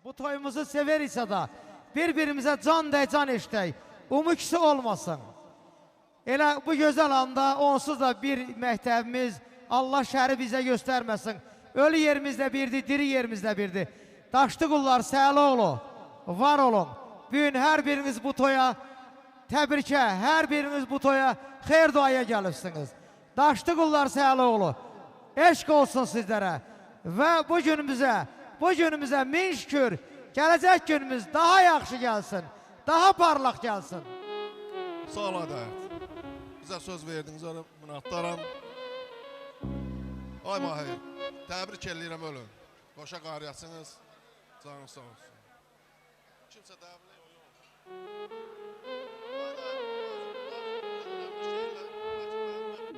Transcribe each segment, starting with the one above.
Bu toyumuzu severiksə da bir-birimizə can can eşitək. Umukisi olmasın. Elə bu gözəl anda onsuz da bir məktəbimiz Allah şəri bizə göstərməsin. Ölü yerimizdə birdir, diri yerimizdə birdir. Daşlı qullar Səloğlu, var olun. Bugün hər biriniz bu toya təbrikə, hər biriniz bu toya xeyir duaya gəlibsiniz. Daşlı qullar Səloğlu, eşq olsun sizlərə. Və bu günümüzə min şükür, gələcək günümüz daha yaxşı gəlsin, daha parlaq gəlsin. Sağ ol Adət. Bizə söz verdiniz, minnətdaram. Ay Mahir, təbrik edirəm ölün. Qoşa qariyasınız, canınız sağ olsun. Kimsə təbrik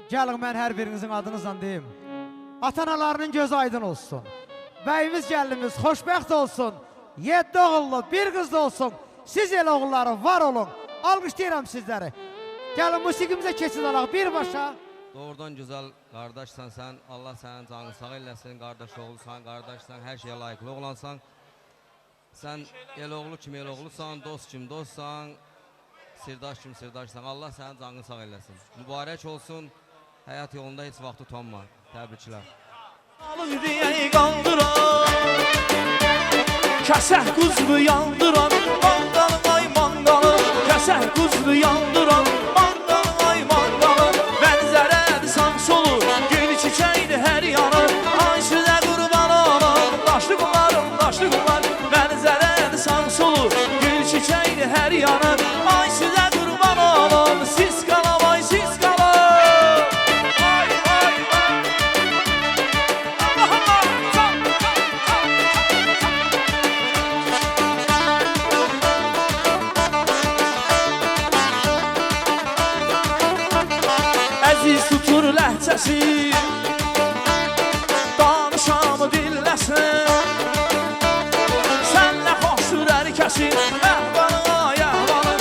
Gəlin mən hər birinizin adınızla deyim. Atanalarının gözü aydın olsun. Bəyimiz gəlinimiz xoşbəxt olsun. 7 oğullu, bir qızlı olsun. Siz el oğulları var olun. Alqışlayıram sizləri. Gəlin musiqimizə keçin alaq birbaşa. Doğrudan güzel kardeşsen sen, Allah senin canını sağ eylesin, kardeş oğlusan, kardeşsen, her şeye layıklı oğlansan. Sen el oğlu kim el oğlusan, dost kim dostsan, sirdaş kim sirdaşsan, Allah senin canını sağ eylesin. Mübarek olsun, hayat yolunda hiç vakti utanma. Tebrikler. Alın diye kandıran, kəsək quzlu yandıran, mangalın ay mangalın, kəsək quzlu yandıran, mangalın ay mangalın, mənzərədir sağ solu, gül çiçəkdir hər yanı, ay sizə qurban olum, daşlı qullarım, mənzərədir sağ solu, gül çiçəkdir hər yanı, ay sizə qurban olum, siz qalam, ay siz qalam. Əziz tutur ləhcəsi, danışamı dilləsin. Sən nə xoş sürər kəsin, əhvalın ay əhvalın,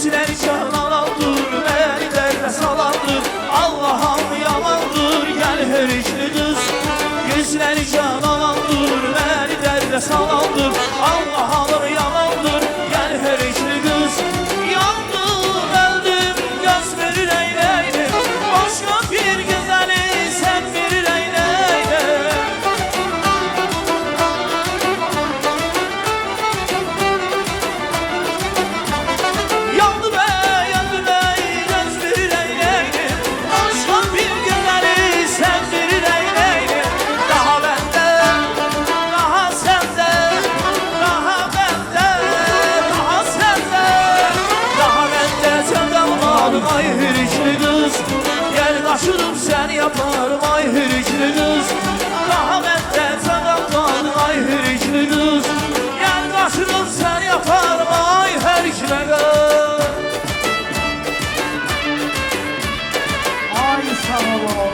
Gözləri canalandır, məni dərdə salandır. Allah'ım yamandır, gəl hörükli qız. Gözləri canalandır, məni dərdə salandır. Allah'ım yamandır, gəl hörükli qız. Yandım, öldüm, göz verir eyleydim. Başqa bir güzəli sən verir eyleydim. Yandı bey, göz verir eyleydim. Başqa bir güzəli sən verir eyleydim. Daha bəndə, daha səndə, daha bəndə, daha səndə, daha bəndə sən qalmadın ay hürükli qız. Gəl qaşırım səni yaparım ay hürükli qız. Daha bəndə sən qalmadın ay hürükli qız. Gəl qaşırım səni yaparım ay hürükli qız. Ay sağ olun.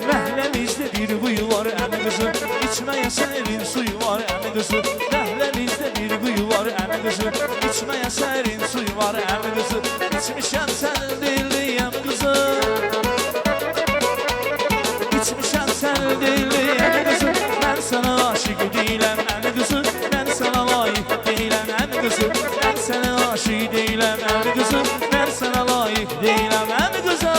Məhləmizdə bir quyu var əmi qızı, içməyə sərin suyu var əmi qızı. Məhləmizdə bir quyu var əmi qızı, içməyə sərin suyu var əmi qızı. İçmişəm sənin dilli əmi qızı. İçmişəm sənin dilli əmi qızı. Mən sənə aşiq deyiləm əmi qızı. Mən sənə layıq deyiləm əmi qızı. Mən sənə aşiq deyiləm əmi qızı. Mən sənə layıq deyiləm əmi qızı.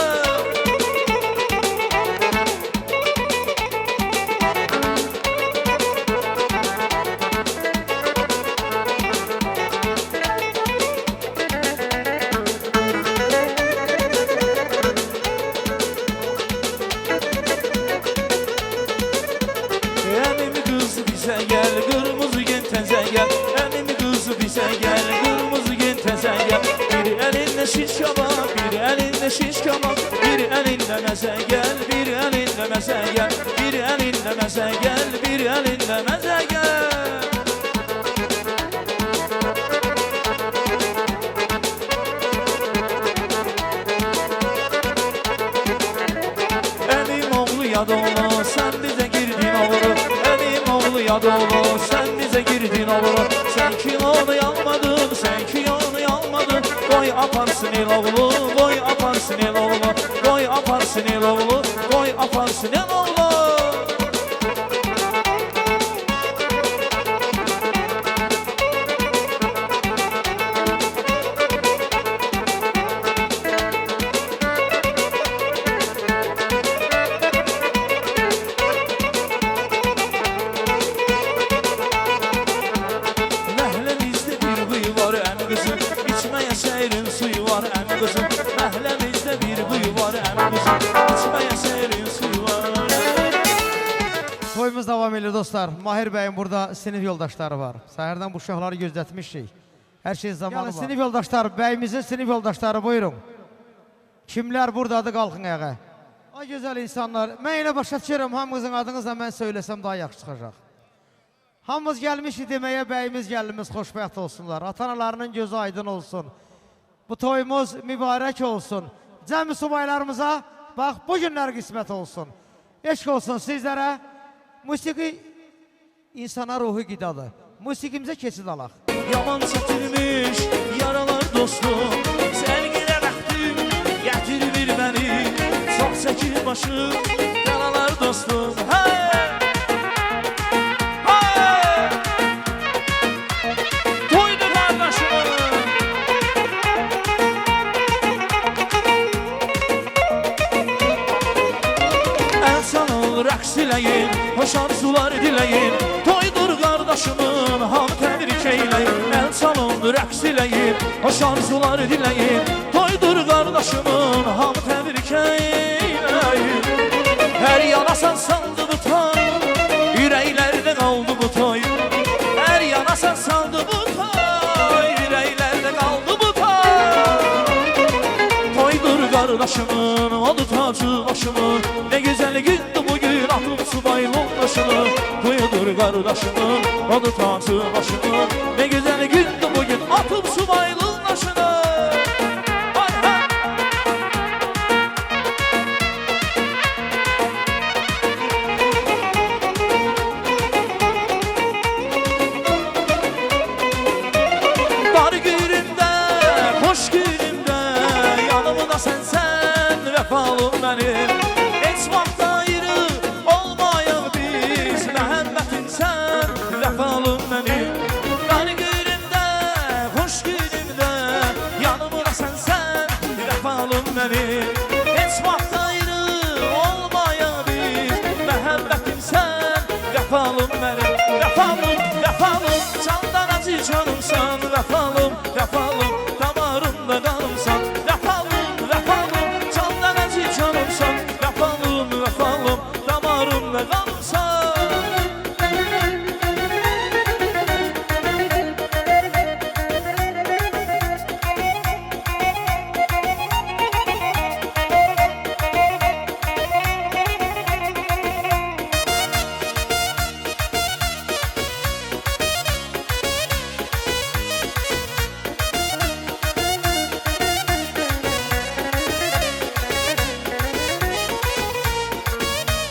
Əmimi qız bizə gəl, qırmızı gen təzə gəl. Əmimi qız bizə gəl, qırmızı gen təzə gəl. Bir əlində şiş kabab, bir əlində şiş kabab. Bir əlində məzə gəl, bir əlində məzə gəl. Bir əlində məzə gəl, bir əlində məzə gəl. Əmim oğlu yad oğlu, sən bizə girdin oğlu. Əmim oğlu yad oğlu, sən bizə girdin oğlu. Sən ki onu almadın, sən ki onu almadın. Qoy aparsın el oğlu, qoy aparsın el oğlu. Qoy aparsın el oğlu, qoy aparsın el oğlu. Məhləmizdə bir quyu var əmi qızım, içməyə seyrin suyu var əmi qızım. Məhləmizdə bir quyu var əmi qızım, içməyə seyrin suyu var. Toyumuz devam ediyor dostlar. Mahir Bey'in burada sinif yoldaşları var. Səhərdən bu uşaqları gözlətmişik. Hər şey zamanı var. Sinif yoldaşları, bəyimizin sinif yoldaşları buyurun. Kimler buradadır qalxın ayağa. Ay gözəl insanlar, mən elə başa düşürəm, hamınızın adınızla mən söyləsəm daha yaxşı çıxacaq. Hamımız gəlmişik deməyə bəyimiz gəlimiz xoşbəxt olsunlar. Atanalarının gözü aydın olsun. Bu toyumuz mübarək olsun. Cəmi subaylarımıza bax bu günlər qismət olsun. Eşq olsun sizlərə. Musiqi insana ruhu qidadır. Musiqimizə keçid alaq. Yaman çəkilmiş yaralar dostum, sərgilə bəxtim gətirmir məni. Çox çəkil başım yaralar dostum. Hey! Hey! Toydu qardaşım. El sanıl rəqs eləyin, hoş arzular diləyin. Toydur qardaşımın, ham təbrik eyləyin. El sanıl rəqs eləyin, hoş arzular diləyin. Toydur qardaşımın, ham təbrik eyləyin. Hər yanasan saldı bu toy, ürəklərdə qaldı bu toy. Hər yanasan saldı bu toy, ürəklərdə qaldı bu toy. Toydur qardaşımın, odu tacı başımın. Ne güzel gündü bugün, atım subaylı başını. Toydur qardaşımın, odu tacı başımın. Ne güzel gündü bugün, atım subaylı başını. Hay hay. benim. Heç vaxt ayrı olmaya biz. Məhəbbətim sən, vəfalım mənim. Vəfalım, vəfalım, candan acı canımsan. Vəfalım, vəfalım, damarımda qanımsan. Vəfalım, vəfalım, candan acı canımsan. Vəfalım, vəfalım, damarımda qanımsan.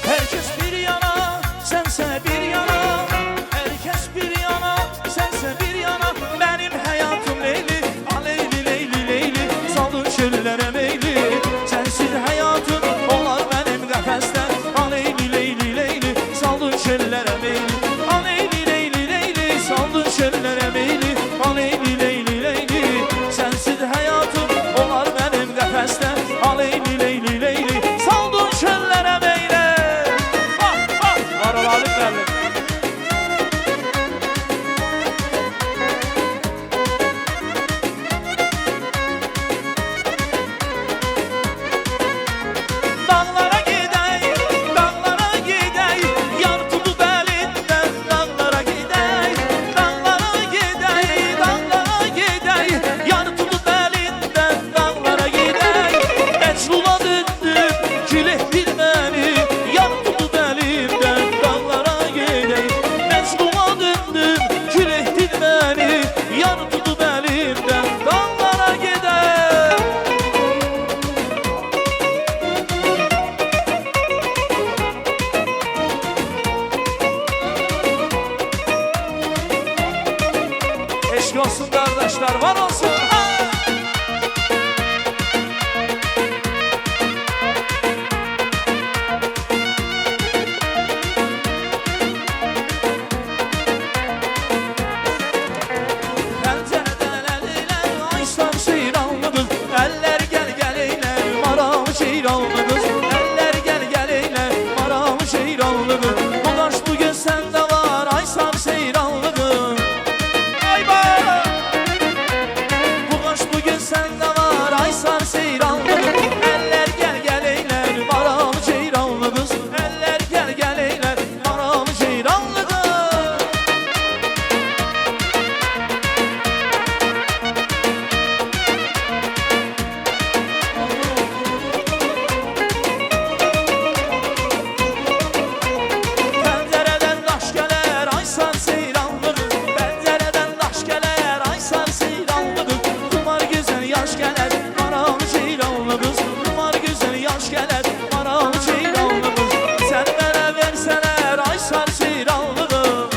Herkes bir yana, sense bir yana. Herkes bir yana, sense bir yana. Benim hayatım Leyli, a Leyli, Leyli, Leyli. Saldın çöllere meyli. Sensiz hayatım olar benim qəfəsdə. A Leyli, Leyli, Leyli. Saldın çöllere meyli. A Leyli, Leyli, Leyli. Saldın çöllere meyli. A Leyli, Leyli, Leyli. Sensiz hayatım olar benim qəfəsdə. A Leyli, Leyli, Leyli. Saldın çöllere meyli. Aralarım derler. Dağlara gidey, dağlara gidey. Yar tutup elinden dağlara gidey. Dağlara gidey, dağlara gidey. Yar tutup elinden dağlara gidey. Mecnun'a döndüm, kilit bilmeni. Yar tutup elimden dağlara gidey. Mecnun'a döndüm, kilit bilmeni. Yar tutup elimden dağlara gidey. Eşk olsun kardeşler, var olsun. Ha! Pəncərədən əlilər, Aysar Seyranlı qız. Əllər gəl gəl eylər, Maralı Seyranlı qız. Əllər gəl gəl eylər, Maralı Seyranlı qız. Bu qaş bu göz səndə var, Aysar Seyranlı qız. Ay bana! Bu qaş bu göz səndə var, Aysar Seyranlı qız. Əllər gəl gəl eylər, Maralı Seyranlı qız. Əllər gəl gəl eylər, Maralı Seyranlı qız. Pəncərədən daş gələr, Aysar Seyranlı qız. Pəncərədən daş gələr, Aysar Seyranlı qız. Kumar gözəl yaş gələr, Maralı Seyranlı qız. Kumar gözəl yaş gələr, Maralı Seyranlı qız. Sən mənə versələr, Aysar Seyranlı qız.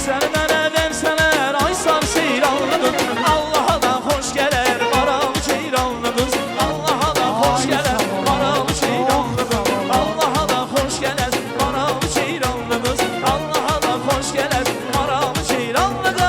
Sən mənə versələr, Aysar Seyranlı qız. Allaha da xoş gələr, Maralı Seyranlı qız. Allaha da xoş gələr, Maralı Seyranlı qız. Allaha da xoş gələr, Maralı Seyranlı qız. Allaha da xoş gələr, Maralı Seyranlı qız.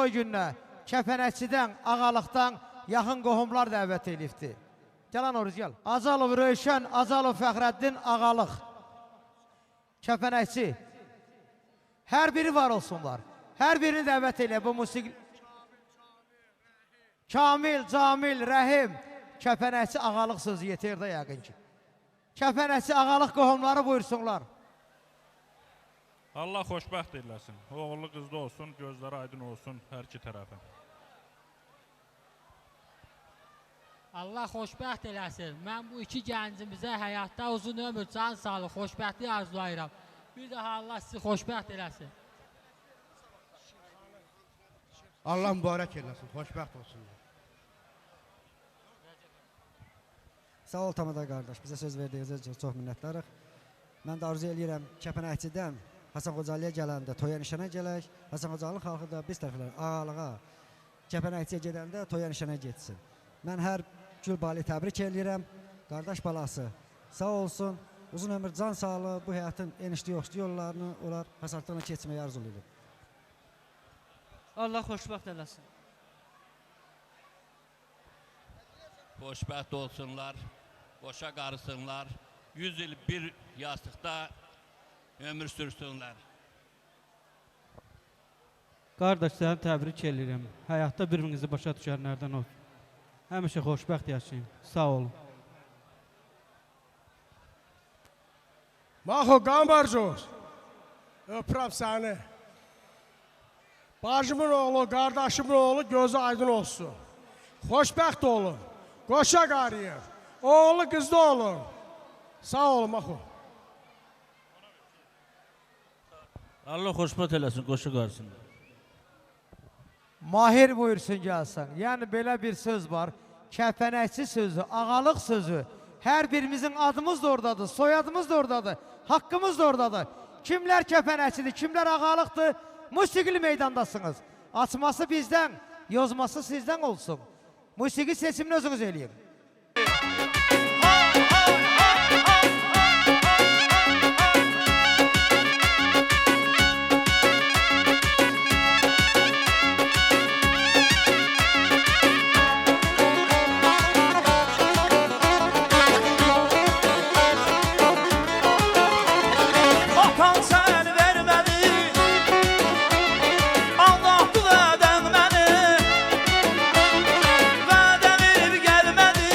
toy gününə Kəpənəkçidən, Ağalıqdan yaxın qohumlar dəvət edibdi. Gələn Oruz, gəl. Acalov Röyşən, Acalov Fəxrəddin, Ağalıq. Kəpənəkçi. Hər biri var olsunlar. Hər birini dəvət elə bu musiqi. Kamil, Camil, Rəhim. Kəpənəkçi, Ağalıq sözü yeter də yəqin ki. Kəpənəkçi, Ağalıq qohumları buyursunlar. Allah xoşbəxt eyləsin. Oğullu qızda olsun, gözləri aydın olsun hər iki tərəfə. Allah xoşbəxt eləsin. Mən bu iki gəncimizə həyatda uzun ömür, can sağlıq, xoşbəxtlik arzulayıram. Bir daha Allah sizi xoşbəxt eləsin. Allah mübarək eləsin, xoşbəxt olsunlar. Sağ ol Tamada qardaş, bizə söz verdiyinizə çox minnətdarıq. Mən də arzu edirəm Kəpənəkçidən Hasan Xocalıya gələndə toya nişana gələk. Hasan Xocalı xalqı da biz tərəflər Ağalığa, Kəpənəkçiyə gedəndə toya nişana getsin. Mən hər Gülbali təbrik edirəm. Qardaş balası sağ olsun, uzun ömür, can sağlığı, bu həyatın enişli yoxuşlu yollarını onlar fəsadlarına keçməyə arzulayırım. Allah xoşbəxt eləsin. Xoşbəxt olsunlar, boşa qarısınlar, 100 il bir yastıqda ömür sürsünlər. Qardaş, səni təbrik edirəm. Həyatda bir-birinizi başa düşənlərdən olsun. Həmişə xoşbəxt yaşayın. Sağ olun. Maxo, Qambarcos, öpürəm səni. Bacımın oğlu, qardaşımın oğlu gözü aydın olsun. Xoşbəxt olun, qoşa qarıyır, oğlu qızda olun. Sağ olun, Maxo. Allah xoşbəxt eləsin, qoşa qarsın. Mahir buyursun gəlsin. Yəni belə bir söz var. Kəpənəkçi sözü, Ağalıq sözü. Hər birimizin adımız da oradadır, soyadımız da oradadır, haqqımız da oradadır. Kimlər kəpənəkçidir, kimlər Ağalıqdır, musiqili meydandasınız. Açması bizdən, yozması sizdən olsun. Musiqi seçimini özünüz eləyin. Atan sən vermədi, aldatdı vədən məni. Vədə verib gəlmədi,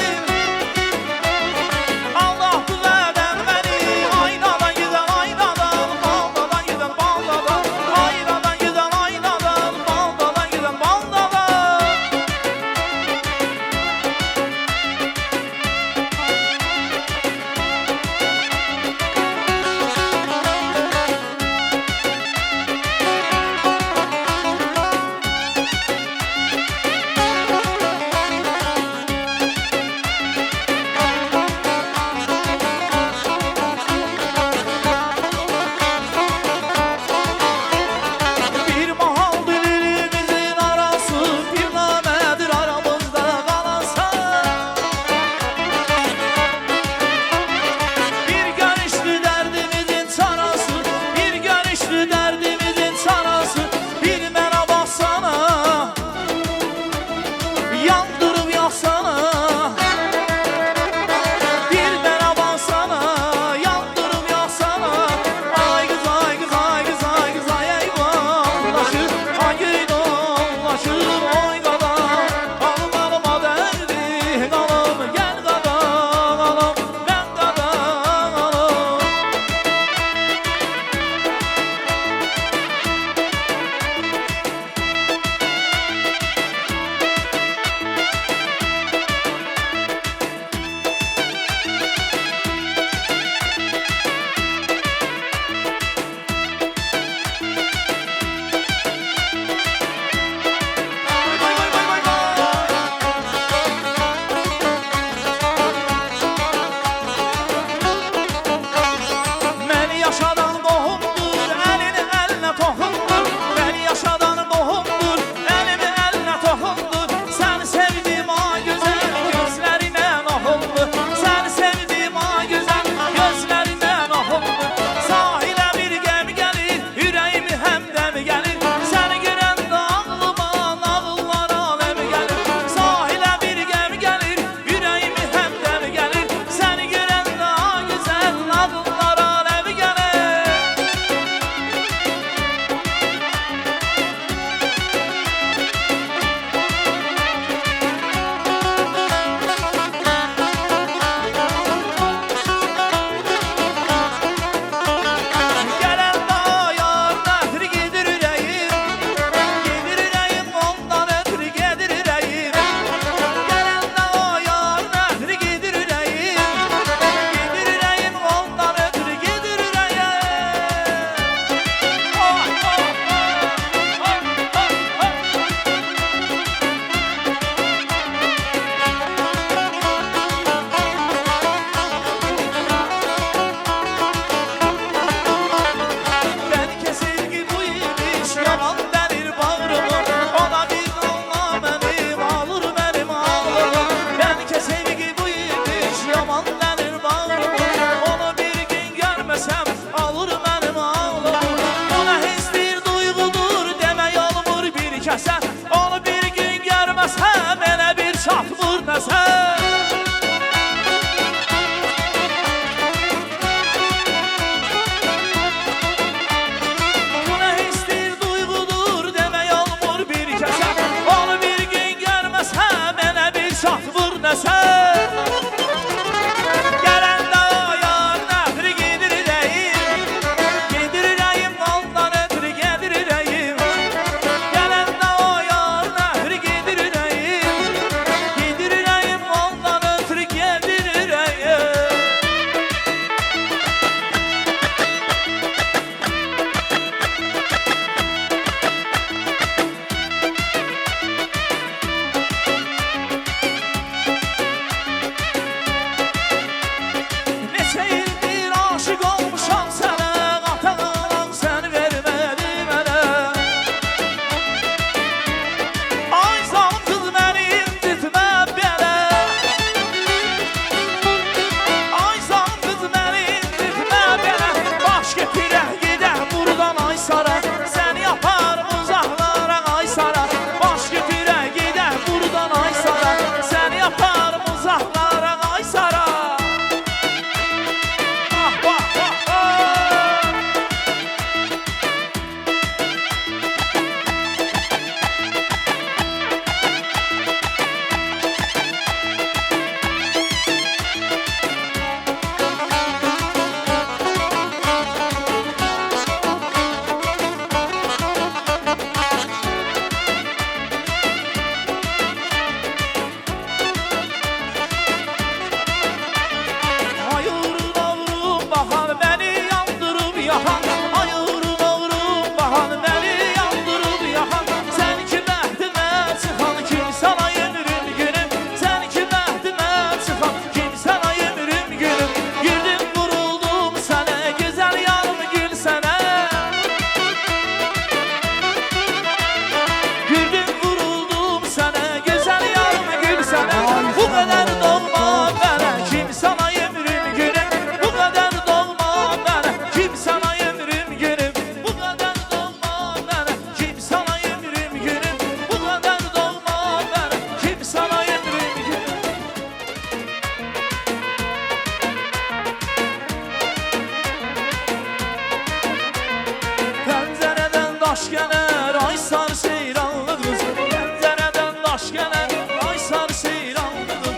daş gələr, ay sarı seyranlı qız. Pəncərədən daş gələr, ay sarı seyranlı qız.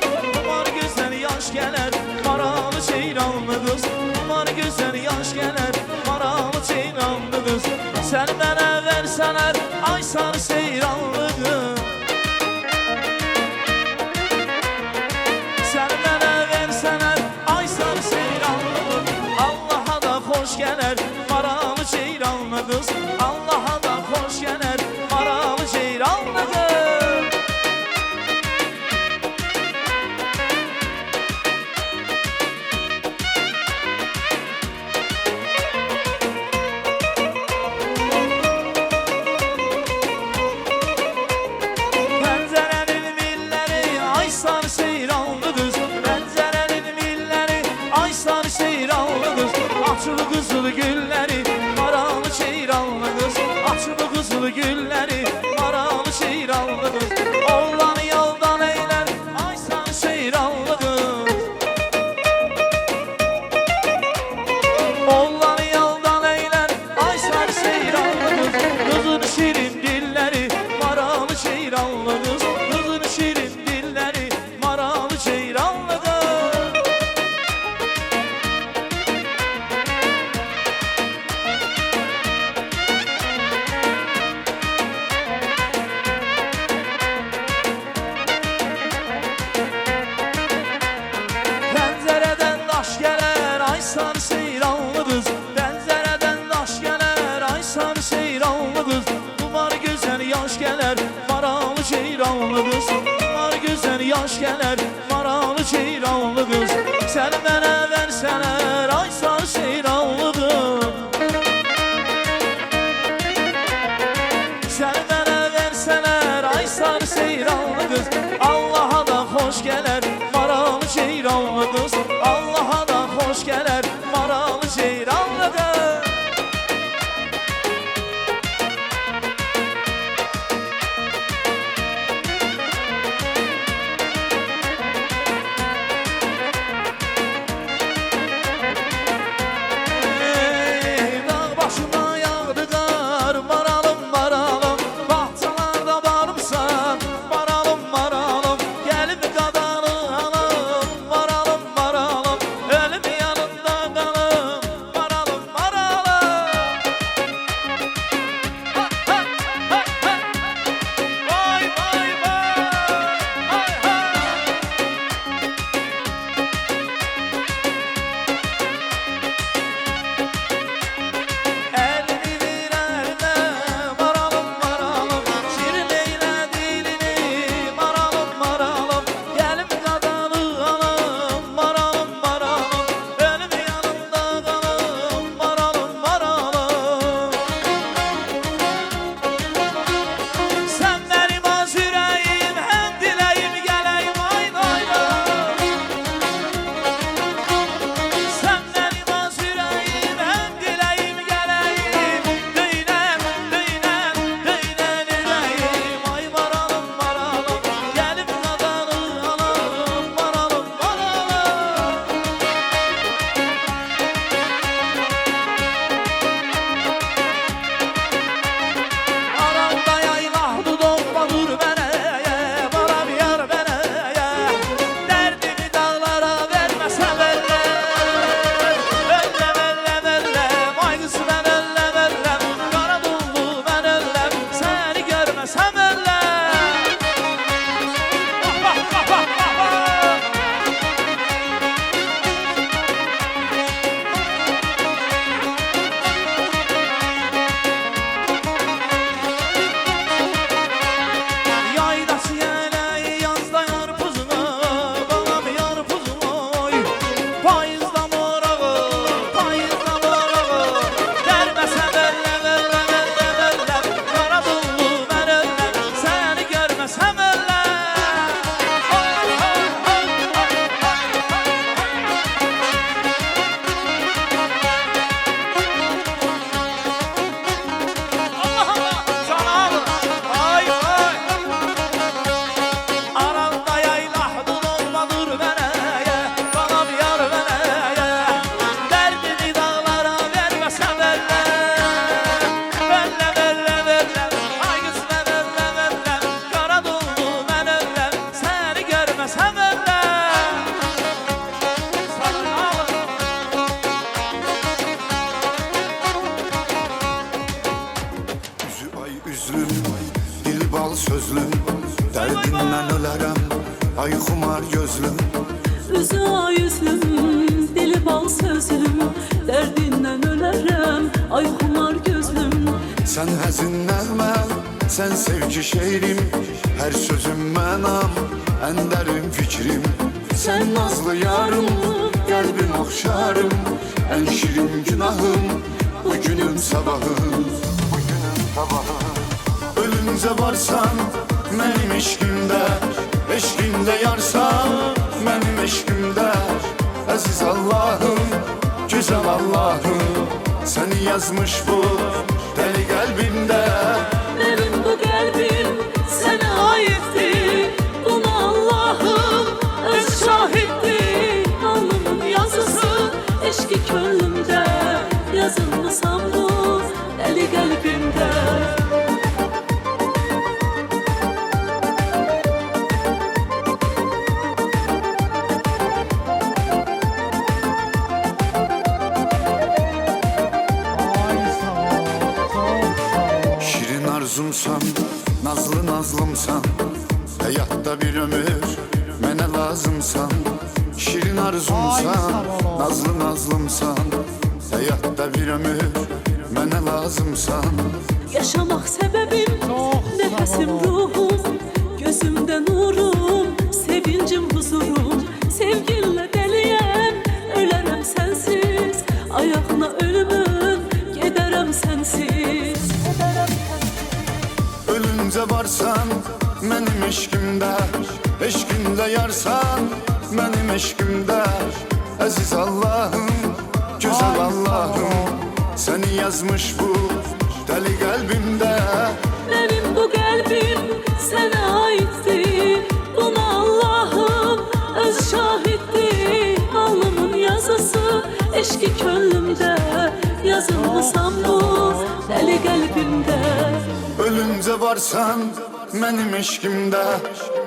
Var gözəl yaş gələr, maralı seyranlı qız. Var gözəl yaş gələr, maralı seyranlı qız. Sən mənə versənər, ay sarı seyranlı qız. Sən mənə versənər, ay sarı seyranlı qız. Allaha da xoş gələr, maralı seyranlı qız. Allaha da xoş gələr, maralı seyranlı qız. Pəncərənin milləri, ay sarı seyranlı qız. Pəncərənin milləri, ay sarı seyranlı qız. Açılı qızılı gülləri, maralı seyranlı qız. Açılı qızılı gülləri, maralı seyranlı qız. Oğlanı yoldan eylər, ay sarı seyranlı qız. Oğlanı yoldan eylər, ay sarı seyranlı qız. Qızın şirin dilləri, maralı seyranlı qız. Qızın şirin dilləri, maralı seyranlı qız. Pəncərədən daş gələr, ay sarı seyranlı qız. Pəncərədən daş gələr, ay sarı seyranlı qız. Var gözəl yaş gələr, maralı seyranlı qız. Var gözəl yaş gələr, maralı seyranlı qız. Sən mənə versənər, ay sarı seyranlı qız. Sən mənə versənər, ay sarı seyranlı qız. Allaha da xoş gələr, maralı seyranlı qız. Allaha da xoş gələr, maralı seyranlı qız. ay xumar gözlüm. Üzü ay üzlüm, dili bal sözlüm, derdinden ölerem, ay xumar gözlüm. Sen həzin nəğmə, sən sevgi şeirim, hər sözüm mənam, ən dərin fikrim. Sən nazlı yarım, qəlbim oxşarım, ən şirin günahım, bugünüm sabahım. Ölünce varsan, mənim eşqimdə, eşqimdə yarsan, mənim eşqimdə. Əziz Allahım, güzel Allahım, səni yazmış bu deli qəlbimdə. Benim bu kalbim sana aittir, buna Allah'ım öz şahittir. Alnımın yazısı eşki könlümde, yazılmasam bu deli kalbimde. Şirin arzumsan, nazlı nazlımsan, hayatta bir ömür mənə lazımsan. Şirin arzumsan, nazlı nazlımsan, hayatta bir ömür mənə lazımsan. Yaşamak sebebim, nefesim ruhum, gözümde nurum, sevincim huzurum. Sevginle deliyem, ölerem sensiz, ayağına ölümüm, giderem sensiz. Ölünce varsan, mənim eşqimdə, eşqimdə yarsan, mənim eşqimdə. Əziz Allahım, güzel Allahım, səni yazmış bu deli qəlbimdə. Benim bu kalbim sana aittir, buna Allah'ım öz şahittir. Alnımın yazısı eşki könlümde, yazılmasam bu deli kalbimde. Ölünce varsan, mənim eşqimdə,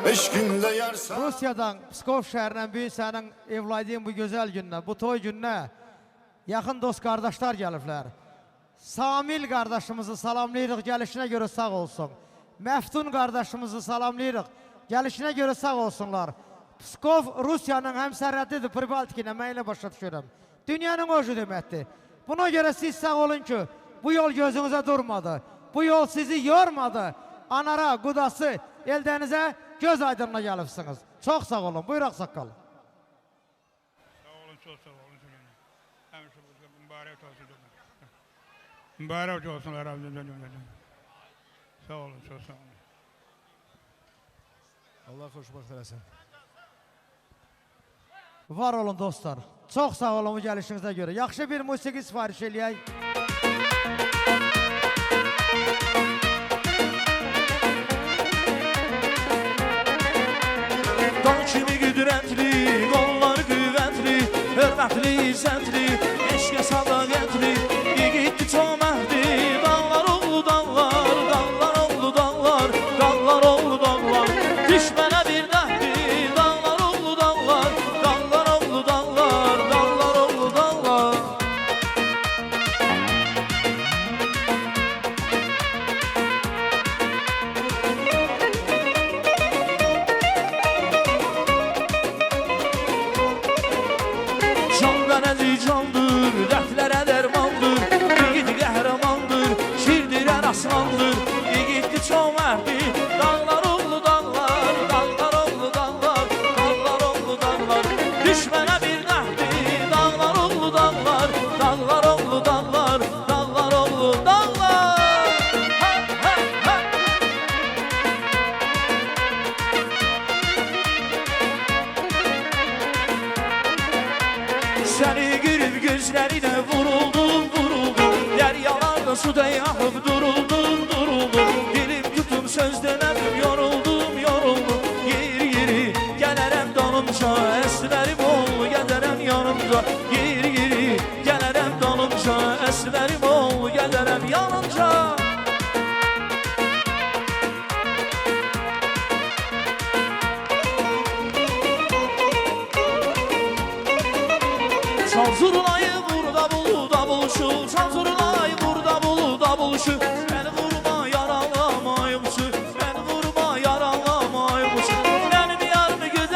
eşqimdə yarsan. Rusiyadan, Pskov şəhərindən büyük sənin evlaydığın bu gözəl gününə, bu toy gününə yaxın dost qardaşlar gəliblər. Samil qardaşımızı salamlayırıq, gəlişinə görə sağ olsun. Məftun qardaşımızı salamlayırıq, gəlişinə görə sağ olsunlar. Pskov Rusiyanın həmsərhəddidir, Pribaltiklə, mən elə başa düşürəm. Dünyanın ocu deməkdir. Buna görə siz sağ olun ki, bu yol gözünüzə durmadı. Bu yol sizi yormadı. Anara, qudası, eldənizə göz aydınına gəlibsiniz. Çox sağ olun, buyur Ağsaqqal. Sağ olun, çok sağ olun. Həmişə burada mübarək olsun. Mübarək olsunlar. Sağ olun, çok sağ olun. Allah xoşbəxt eləsin. Var olun dostlar. Çox sağ olun bu gəlişinizə görə. Yaxşı bir musiqi sifariş eləyək. Dağ kimi qüdrətli, qolları qüvvətli, hörmətli, səntli, eşqə sadaqətli, yiğitli çöməkli, dağlar oğlu dağlar, dağlar oğlu dağlar, dağlar oğlu dağlar, düşmənə bir dəhli, dağlar oğlu dağlar, dağlar oğlu dağlar, dağlar oğlu dağlar. Candan əzi candır, dərdlərə dərmandır, yiğit qəhrəmandır, şirdirən aslandır, yiğitli çöməkli, dağlar oğlu dağlar, dağlar oğlu dağlar, dağlar oğlu dağlar, düşmənə bir nəhli, dağlar oğlu dağlar, dağlar oğlu dağlar, dağlar oğlu dağlar. Hə, hə, hə. Səni görüb gözlərinə vuruldum, vuruldum, dəryalarda suda yaxıb duruldum, duruldum, dilim tutum söz demədim, yoruldum, yoruldum, yeri, gələrəm dalımca, əslərim ol, gələrəm yanımca, yeri, gələrəm dalımca, əslərim ol, gələrəm yanımca. Çal zurnayı burada bul, da buluşu, çal zurnayı burada bul, da buluşu, beni vurma yaralamayımsı, beni vurma yaralamayımsı, benim yarımı göz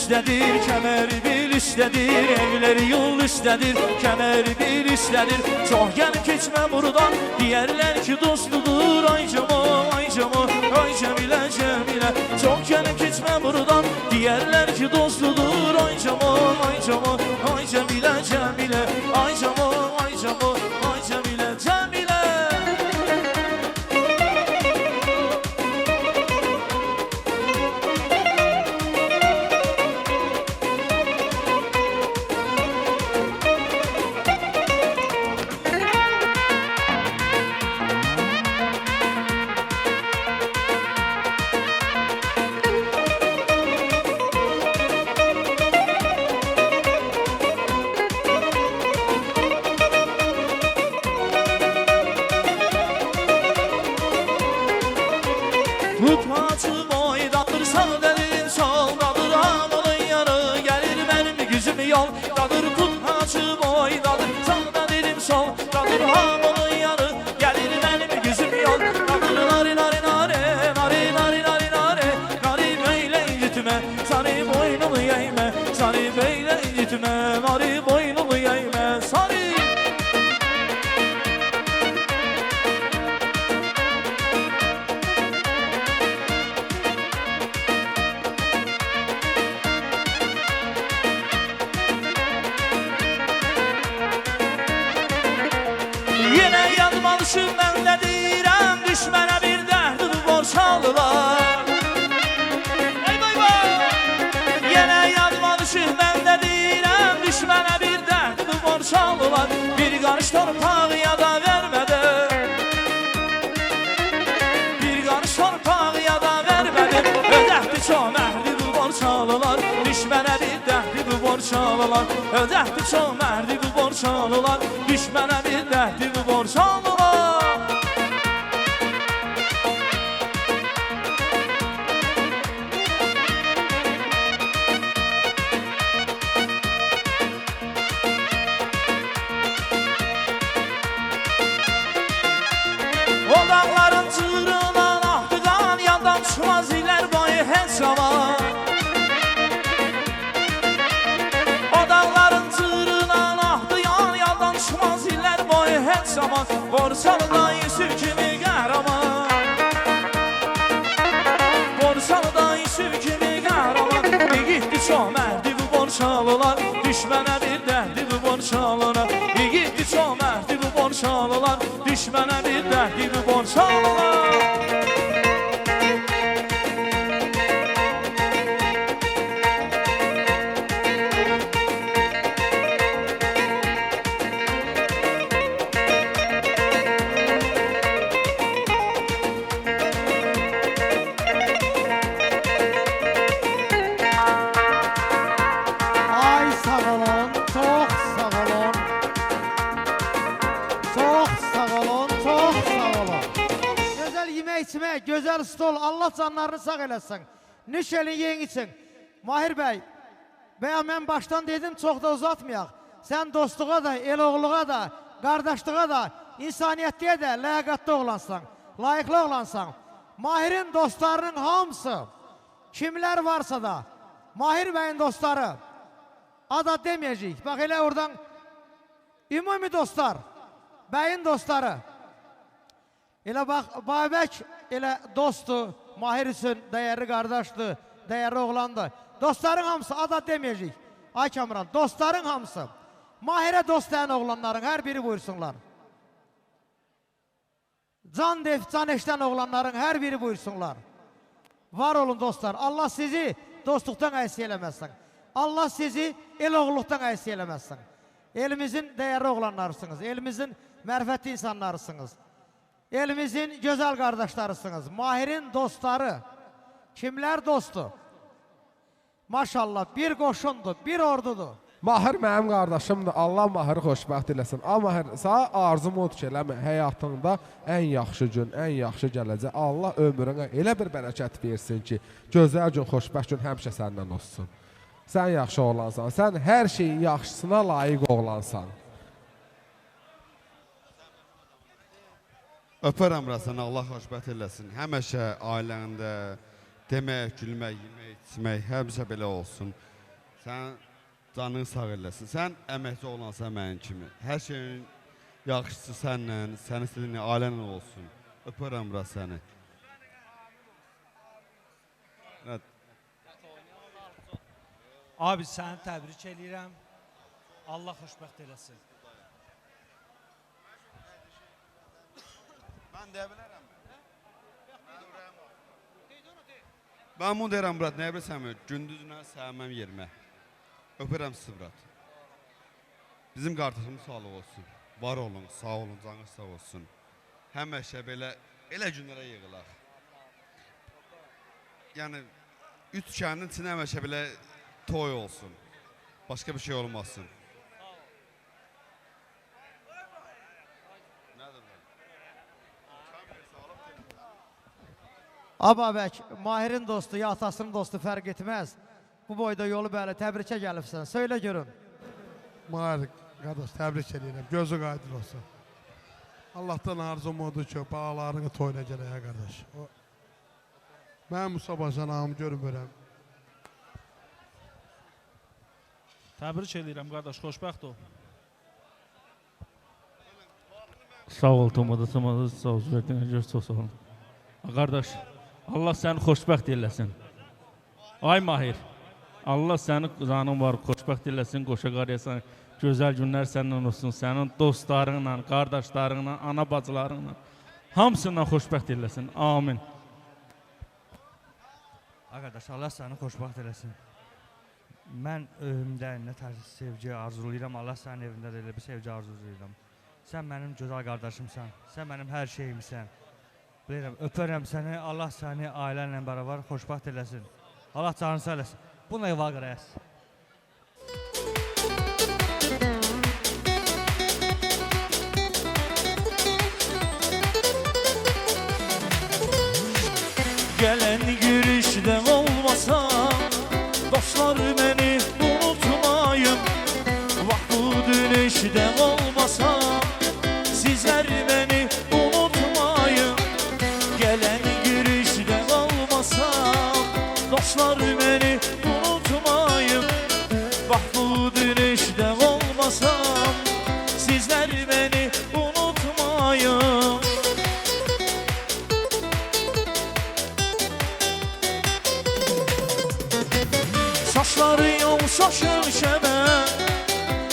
üstədir, kəməri bil üstədir, evləri yol üstədir, kəməri bil üstədir. Çox gəlib keçmə buradan, deyərlər ki dostludur. Ay Cəmal, ay Cəmal, ay Cəmilə, Cəmilə. Çox gəlib keçmə buradan, deyərlər ki dostludur. Ay Cəmal, ay Cəmal, ay Cəmilə, Cəmilə. Ay Cəmal, ay Cəmal, ay Cəmilə, Cəmilə. Tutmaçı boydadır, sağdadır, soldadır, hamının yanı gelir benim yüzüm yoldadır. Tutmaçı boydadır, sağdadır, soldadır, hamının yanı gelir benim yüzüm yoldadır. Nari nari nari, nari nari nari nari, nari böyle incitme, sarı boynumu yayme, sarı böyle incitme, nari boynumu yayme, sarı. Yine yanmalışım ben de deyirəm, düşmənə bir dərdin borçalılar. Ey vay vay! Yine yanmalışım ben de deyirəm, düşmənə bir dərdin borçalılar. Bir qarış torpaq ya da vermədi, bir qarış torpaq ya da vermədi. Ödəkdi çox məhdi bu borçalılar, düşmənə bir dəhdi bu borçalılar. Ödəkdi çox məhdi bu borçalılar, düşmənə bir dəhdi bu borçalılar. O dağların çığırından ahtıqan, yandan çıxmaz ilər boyu heç zaman. O dağların çığırından ahtıqan, yandan çıxmaz ilər boyu heç zaman. Borçalıda Yusuf kimi qəhrəman, Borçalıda Yusuf kimi qəhrəman. Yiğitdi çox mərdi bu borçalılar, düşmənə bir dəhdi bu borçalılar. Yiğitdi çox mərdi bu borçalılar, düşmənə bir dəhdi bu borçalılar. Ay sağ olun, çok sağ olun. Çok sağ olun, çok sağ olun. Güzel yemek içmek, güzel stol. Allah canlarını sağ eləsin. Nişelin yiyin için. Mahir Bey, ben baştan dedim, çok da uzatmayak. Sen dostluğa da, el oğluğa da, kardeşliğe da, insaniyetliğe de ləyaqətli oğlansan, layıklı oğlansan. Mahir'in dostlarının hamısı, kimler varsa da, Mahir Bey'in dostları, ada demeyecek. Bak hele oradan, ümumi dostlar, Bey'in dostları. Elə bak, Babək elə dostu, Mahir üçün değerli kardeşti, değerli oğlandı. Dostların hamısı, ada demeyecek. Ay Kamran, dostların hamısı. Mahir'e dost diyen oğlanların her biri buyursunlar. Can def, can eşten oğlanların her biri buyursunlar. Var olun dostlar. Allah sizi dostluktan əks eləməsin. Allah sizi el oğulluqdan əks eləməsin. Elimizin değerli oğlanlarısınız. Elimizin mərfətli insanlarısınız. Elimizin güzel kardeşlerisiniz. Mahir'in dostları. Kimler dostu? Maşallah bir qoşundur, bir ordudur. Mahir mənim qardaşımdır. Allah Mahiri xoşbəxt eləsin. Amma Mahir, sağ arzum odur ki, eləmə həyatında ən yaxşı gün, ən yaxşı gələcək. Allah ömrünə elə bir bərəkət versin ki, gözəl gün, xoşbəxt gün həmişə səndən olsun. Sən yaxşı oğlansan, sən hər şeyin yaxşısına layiq oğlansan. Öpərəm Rəsən, Allah xoşbəxt eləsin. Həmişə ailəndə demək, gülmək, yemək, içmək, həmişə belə olsun. sən canın sağ eləsin. Sən əməkçi olansan mənim kimi. Hər şeyin yaxşısı sənlə, sənin istədiyin ailənlə olsun. Öpürəm bura səni. Evet. Abi səni təbrik edirəm. Allah xoşbəxt eləsin. Mən deyə bilərəm. Ben bunu deyirəm Murat, nə bilirsən mi? Gündüzünə səhəməm yerimə. Öpürəm sizi Murat. Bizim qardaşımız sağlıq olsun. Var olun, sağ olun, canınız sağ olsun. Həmişə belə elə günlərə yığılaq. Yəni 3 kəndin içində həmişə belə toy olsun. Başqa bir şey olmasın. Ababək, Mahir'in dostu ya atasının dostu fərq etməz. Bu boyda yolu belə təbrikə gəlibsən. Söylə görüm. Mahir qardaş, təbrik edirəm. Gözü aydın olsun. Allah'tan arzum odur ki, bağlarını toyuna gələk qardaş. Mən Musa bacanağımı görmürəm. Təbrik edirəm qardaş, xoşbəxt ol. Sağ ol Tomada, sağ ol verdiyinə görə çox sağ ol. Qardaş, Allah səni xoşbəxt eləsin. Ay Mahir, Allah səni canın var, xoşbəxt eləsin, qoşa qaryasan, gözəl günlər səndən olsun, sənin dostlarınla, qardaşlarınla, ana bacılarınla, hamısından xoşbəxt eləsin. Amin. Qardaş, Allah səni xoşbəxt eləsin. Mən evimdə nə tərz sevgi arzulayıram, Allah sənin evində də elə bir sevgi arzulayıram. Sən mənim gözəl qardaşımsan, sən mənim hər şeyimsən. Bilirəm, öpərəm səni, Allah səni ailənlə bərabər xoşbəxt eləsin. Allah canını sağ eləsin. Buna yuva qırayasın. Gelen görüşden olmasa dostlar beni unutmayın. Bak bu dönüşden olmasa sizler beni unutmayın. Gelen görüşden olmasa dostlar beni unutmayın. Bak bu dönüşden olmasa sizler beni unutmayın. Saçları yolsa şöşeme,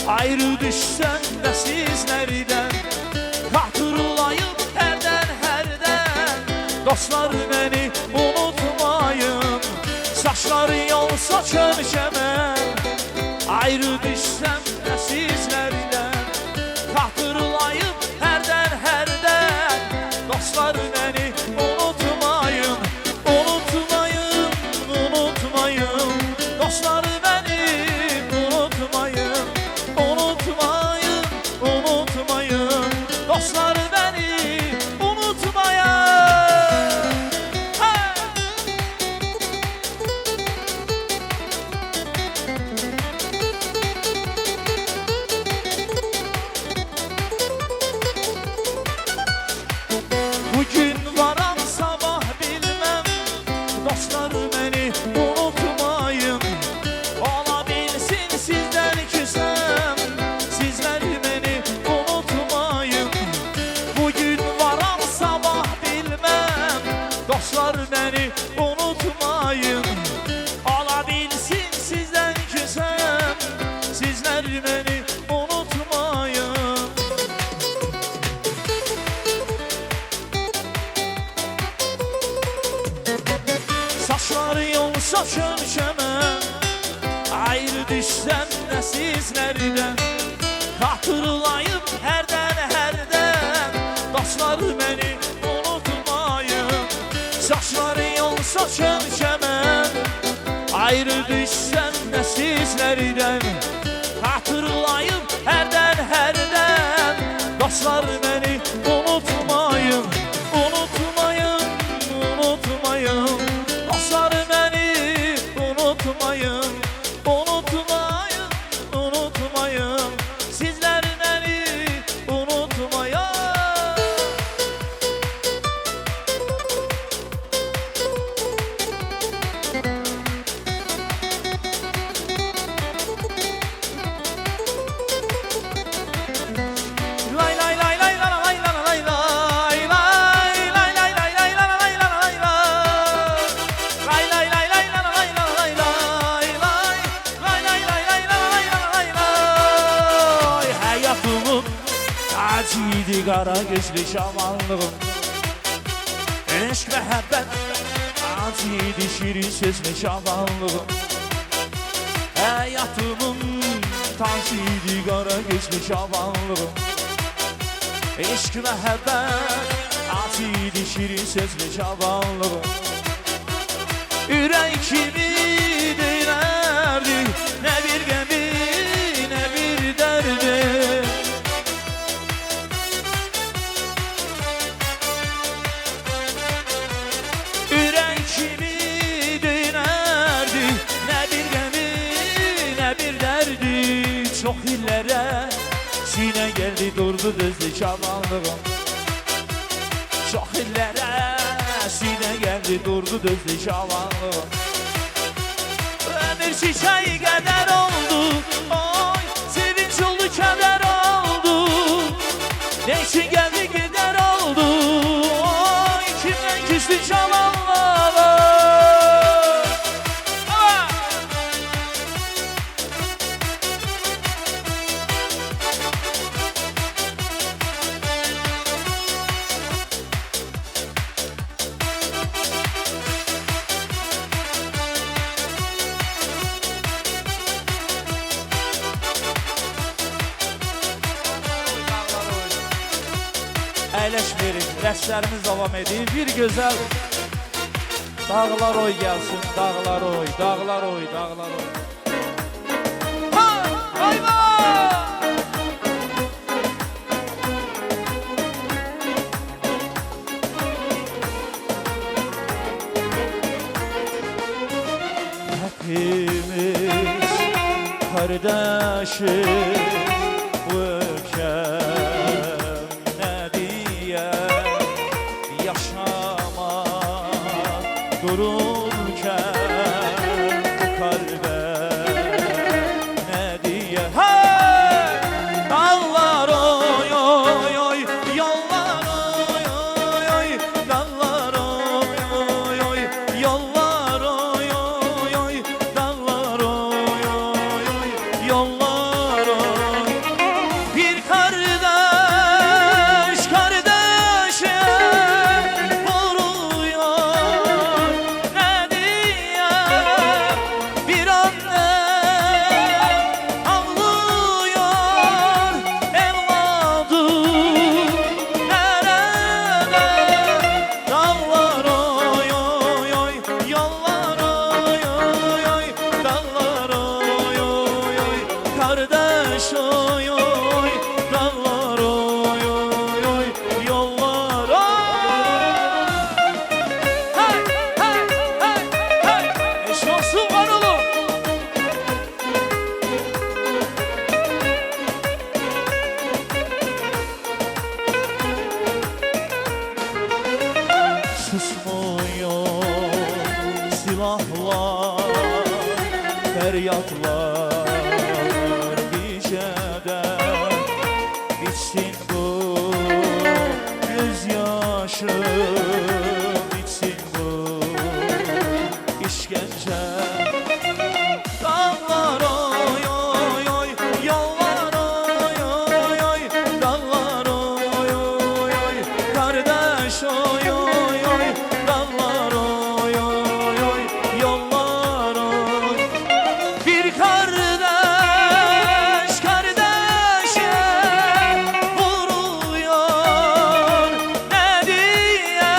ayrı düşsen de sizlerden, hatırlayıp herden dostlar beni unutmayın. Saçları yolsa şöşeme, ayrı düşsem de sizlerden, hatırlayıp herden dostlar beni unutmayın. Unutmayın, unutmayın. Dostlar beni unutmayın, unutmayın, unutmayın. Dostlar beni unutmayın. Hey! Bugün varan sabah bilmem, dostlar beni unutmayın. Olabilsin sizden küsem, sizler beni unutmayın. Bugün varan sabah bilmem, dostlar beni unutmayın. Olabilsin sizden küsem, sizler beni unutmayın. Saçları yolsa şöşeme, ayrı düşsem de sizlerden, hatırlayıp herden dostlar beni unutmayın. Saçları yolsa şöşeme, ayrı düşsem de sizlerden, hatırlayıp herden dostlar beni unutmayın. Unutmayın, unutmayın. Dostlar beni unutmayın. Unutmayın, unutmayın. Sizler beni unutmayın. qara gözlü şamanlığım Eşq məhəbbət acı idi şirin sözlü şamanlığım Həyatımın taşı idi qara gözlü şamanlığım Eşq məhəbbət acı idi şirin sözlü şamanlığım Ürək kimi deyərdi nə bir qəmi nə bir dərdi Ürək kimi deyərdi nə bir qəmi nə bir dərdi Çox illərə sinə gəldi durdu düzdü şamanlığım Çox illərə sinə gəldi durdu düzdü şamanlığım Ömür çiçeği qədər oldu Oy sevinç oldu kədər oldu Ne için geldi gider oldu Oy kimden küstü şamanlığım Əyləşmirik, rəqslərimiz davam edir. Bir gözəl dağlar oy gəlsin, dağlar oy, dağlar oy, dağlar oy. Ha, hayva! Hepimiz kardeşiz bu ülkem ne diye yaşamak dururken bu kalbe ne diye hey! Dağlar oy oy oy yollar oy oy oy dağlar oy oy oy yollar oy oy oy dağlar oy oy oy yollar oy bir kardeş kardeşe vuruyor ne diye bir anne ağlıyor evladı nerede dağlar oy oy oy yollar oy oy oy dağlar oy oy oy kardeş oy oy dağlar oy oy oy yollar oy hey hey hey hey eş olsun var oğlum susmuyor silahlar feryatlar geceden bitsin bu gözyaşı bitsin bu işkence dağlar oy oy oy yollar oy oy oy dağlar oy oy oy kardeş oy oy oy dağlar oy oy oy yollar oy bir kardeş kardeşe vuruyor ne diye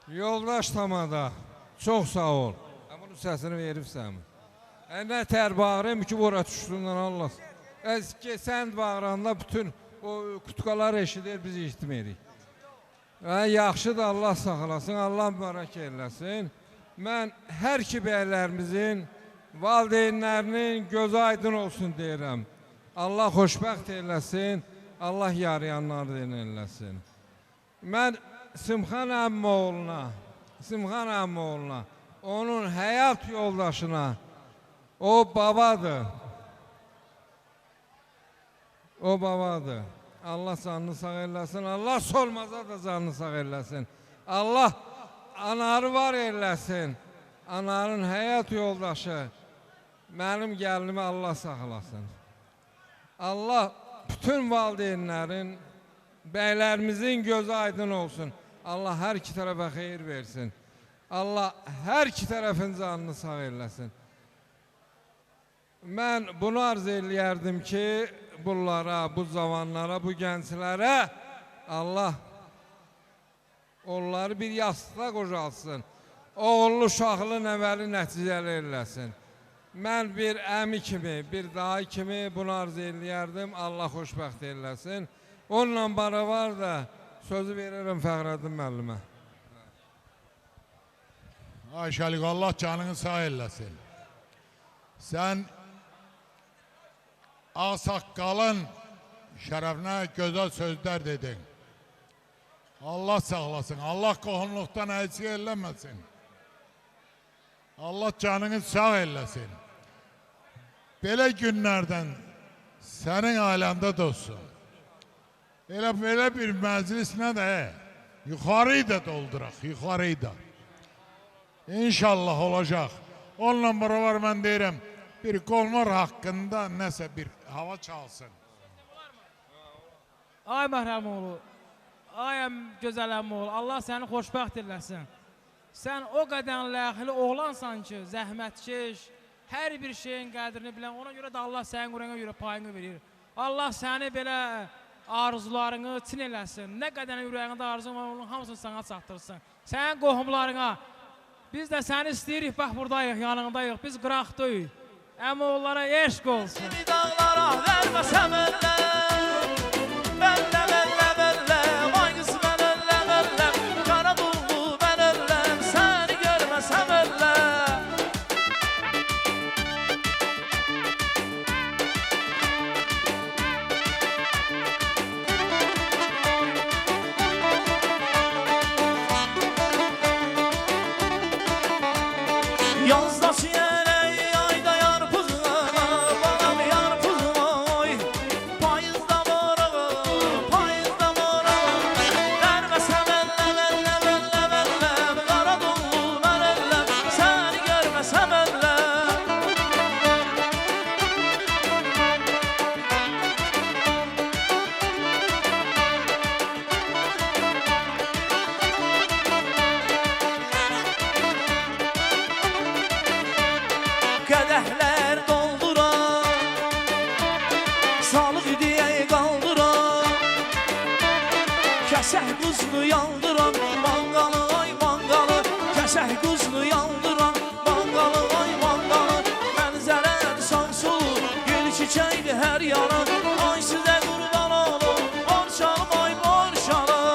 Yoldaş Tamada, çox sağ ol. Bunun səsini veribsən. Nə tər bağırım ki, bura düşdündən Allah. Sən bağıranda bütün o kutkalar eşidir, biz eşitmirik. Yaxşıdır, Allah saxlasın, Allah mübarək eləsin. Mən hər iki bəylərimizin, valideynlərinin gözü aydın olsun deyirəm. Allah xoşbəxt eləsin, Allah yarayanlardan eləsin. Mən Simxan əmmoğluna, onun həyat yoldaşına, o babadır. O babadır. Allah canını sağ eləsin, Allah solmaza da canını sağ eləsin. Allah anarı var eləsin, anarın həyat yoldaşı, mənim gəlinimi Allah saxlasın. Allah bütün valideynlərin, bəylərimizin gözü aydın olsun. Allah hər iki tərəfə xeyir versin. Allah hər iki tərəfin canını sağ eləsin. Mən bunu arz eləyərdim ki, bunlara, bu zamanlara, bu gənclərə Allah onları bir yastığa qocalsın. Oğullu, uşaqlı, nəvəli, nəticəli eləsin. Mən bir əmi kimi, bir dayı kimi bunu arz eləyərdim. Allah xoşbəxt eləsin. Onunla beraber da sözü verirəm Fəxrəddin müəllimə. Ayşəlik, Allah canını sağ eləsin. Sən ağsaqqalın şərəfinə gözəl sözlər dedin. Allah saxlasın, Allah qohumluqdan əksik eləməsin. Allah canını sağ eləsin. Belə günlərdən sənin ailəndə də olsun. Elə bir məclis nə də, yuxarıyı da dolduraq, yuxarıyı da. İnşallah olacaq. Onunla beraber mən deyirəm, bir qolmar haqqında nəsə bir hava çalsın. Ay Məhrəmoğlu, ay gözəl əmmoğlu, Allah səni xoşbəxt eləsin. Sən o qədər ləxili oğlansan ki, zəhmətkeş, hər bir şeyin qədrini bilən, ona görə də Allah sənin qurana görə payını verir. Allah səni belə arzularını çin eləsin. Nə qədər ürəyində arzun var, onun hamısını sana çatdırsın. Sənin qohumlarına, biz də səni istəyirik, bax buradayıq, yanındayıq, biz qıraq döyük. Əmoğullara eşq olsun. Seni dağlara verməsəm əllə, əllə, əllə, əllə, vay qız mən əllə, əllə, qara dullu mən əlləm, səni görməsəm əllə. Yazda çiyələk, ayda yarpızına, balam yarpızına, oy. Payızda morağı, payızda morağı, verməsəm əlləm, əlləm, əlləm, əlləm, qara dullu mən əlləm, səni görməsəm əlləm. Qədəhlər doldurar, salıq idiyəyi qaldırar, kəsək quzlu yandıran, manqalı ay manqalı, kəsək quzlu yandıran, manqalı ay manqalı, mənzərədir sansulu, gül çiçəkdir hər yanı, ay sizə qurban olum, borçalım ay borçalım.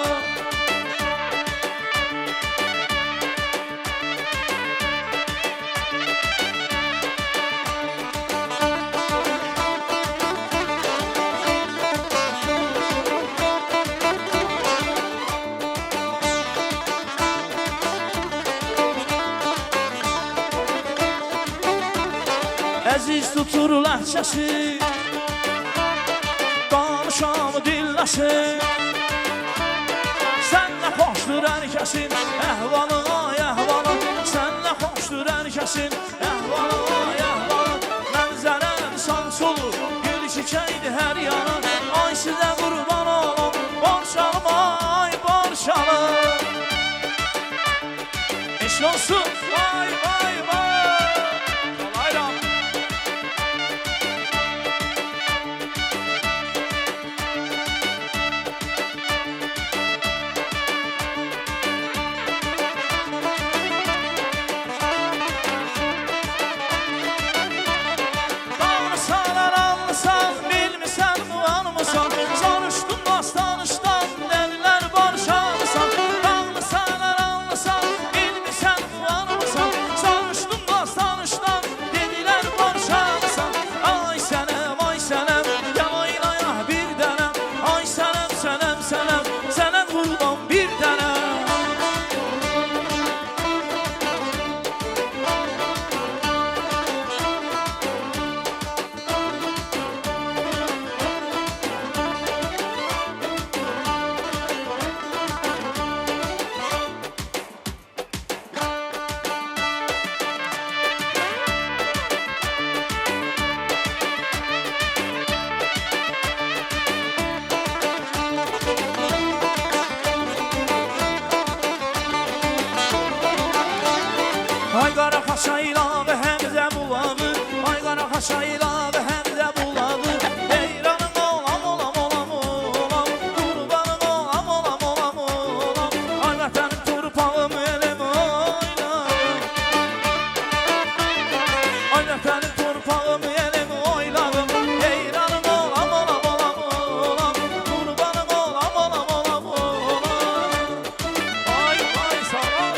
Əziz tutur ləhcəsi, danışam dilləsi, sənlə xoşdur hər kəsin əhvalı, ay əhvalı, sənlə xoşdur hər kəsin əhvalı, ay əhvalı, mənzərədir sansolu, gül çiçəkdir hər yanı, ay sizə qurban olum, borçalım ay borçalım. Eşk olsun, vay vay vay. Kolayram. çaylağı həm də bulağı Heyranım olam olam olam olam Qurbanım olam olam olam olam Ay vətənim torpağım elim oylarım Ay vətənim torpağım elim oylarım Heyranım olam olam olam olam Qurbanım olam olam olam olam Ay ay sağ ol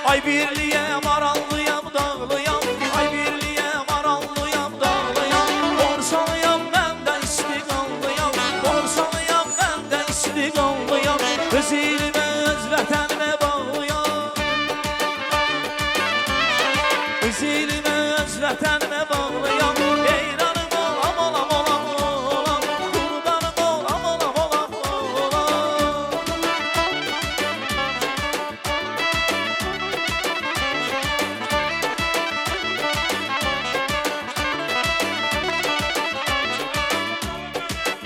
Ay birliğe marallıyam dağlıyam Ay birliğe marallıyam dağlıyam Borsalıyam ben de istiqallıyam Borsalıyam ben de istiqallıyam Öz ilime öz vətənimə bağlıyam Öz ilime öz vətənimə bağlıyam Heyranım olam olam olam olam Qurbanım olam olam olam olam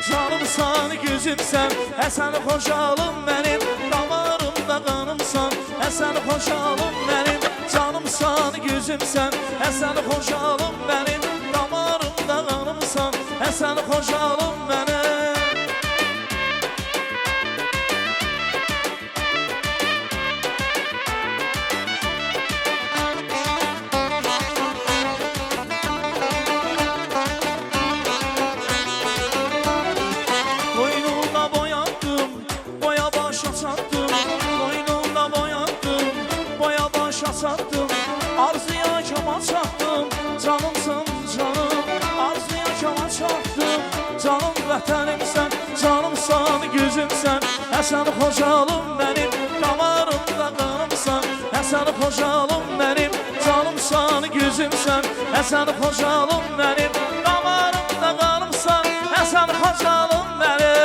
Canımsan, gözümsən, sən xoşalım mənim Damarımda qanımsan, sən xoşalım mənim Canımsan, gözümsən, sən xoşalım mənim Damarımda qanımsan, sən xoşalım mənim Boynumda boyandım, boya başa çatdım Boynumda boyandım, boya başa çatdım Arzuya kama çatdım, canımsın canım Arzuya kama çatdım, canım vətənimsən Canımsan, gözümsən, sən xoşalım mənim Damarımda qanımsan, sən xoşalım mənim Canımsan, gözümsən, sən xoşalım mənim Damarımda qanımsan, sən xoşalım mənim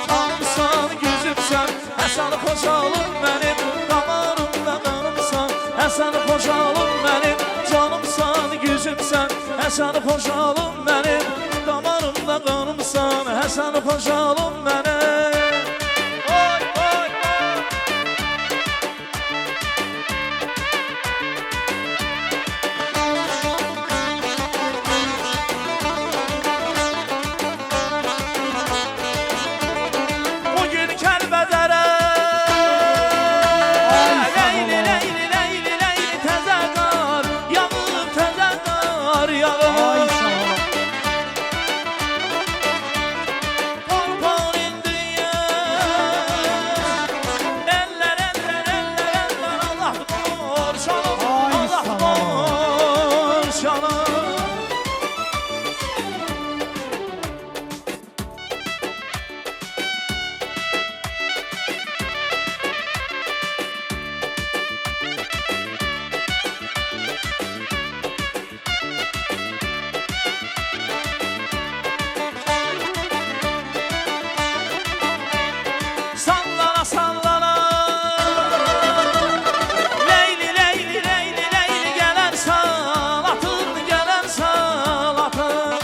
Canımsan, gözümsən, sən xoşalım mənim Damarımda qanımsan, sən xoşalım mənim Canımsan, gözümsən, sən xoşalım mənim Damarımda qanımsan, sən xoşalım mənim Oy, oy, oy Bugün Kəlbədərə Leyli, leyli, leyli, leyli təzə qar Yağıb təzə qar yağıb Torpağın indiyə Eller, eller, eller, eller Allah borçalım Allah borçalım Sallana sallana Leyli leyli leyli leyli gelen salatın gelen salatın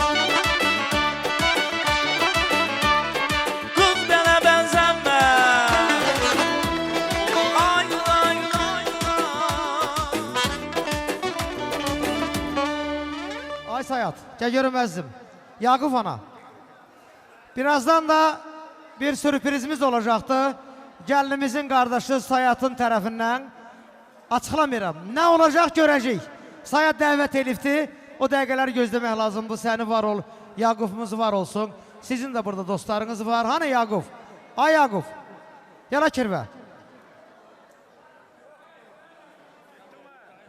Kız bana benzenme Ay ay ay Ay Sayat, gel görünmezdim. Yakup ana. Birazdan da bir sürprizimiz olacaktı. Gəlinimizin qardaşı Sayatın tərəfindən. Açıqlamıram. Nə olacaq görəcək. Sayat dəvət elifdi. O dəqiqələri gözləmək lazım. Bu səni var ol. Yaqufumuz var olsun. Sizin de burada dostlarınız var. Hani Yaquf? Ay Yaquf. Gəl Kirvə.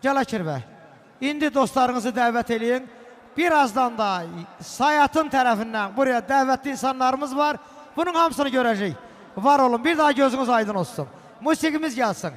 Gəl Kirvə. İndi dostlarınızı dəvət eləyin. Birazdan da Sayatın tərəfindən buraya dəvətli insanlarımız var. Bunun hamısını görəcək. Var olun. Bir daha gözünüz aydın olsun. Musiqimiz gəlsin.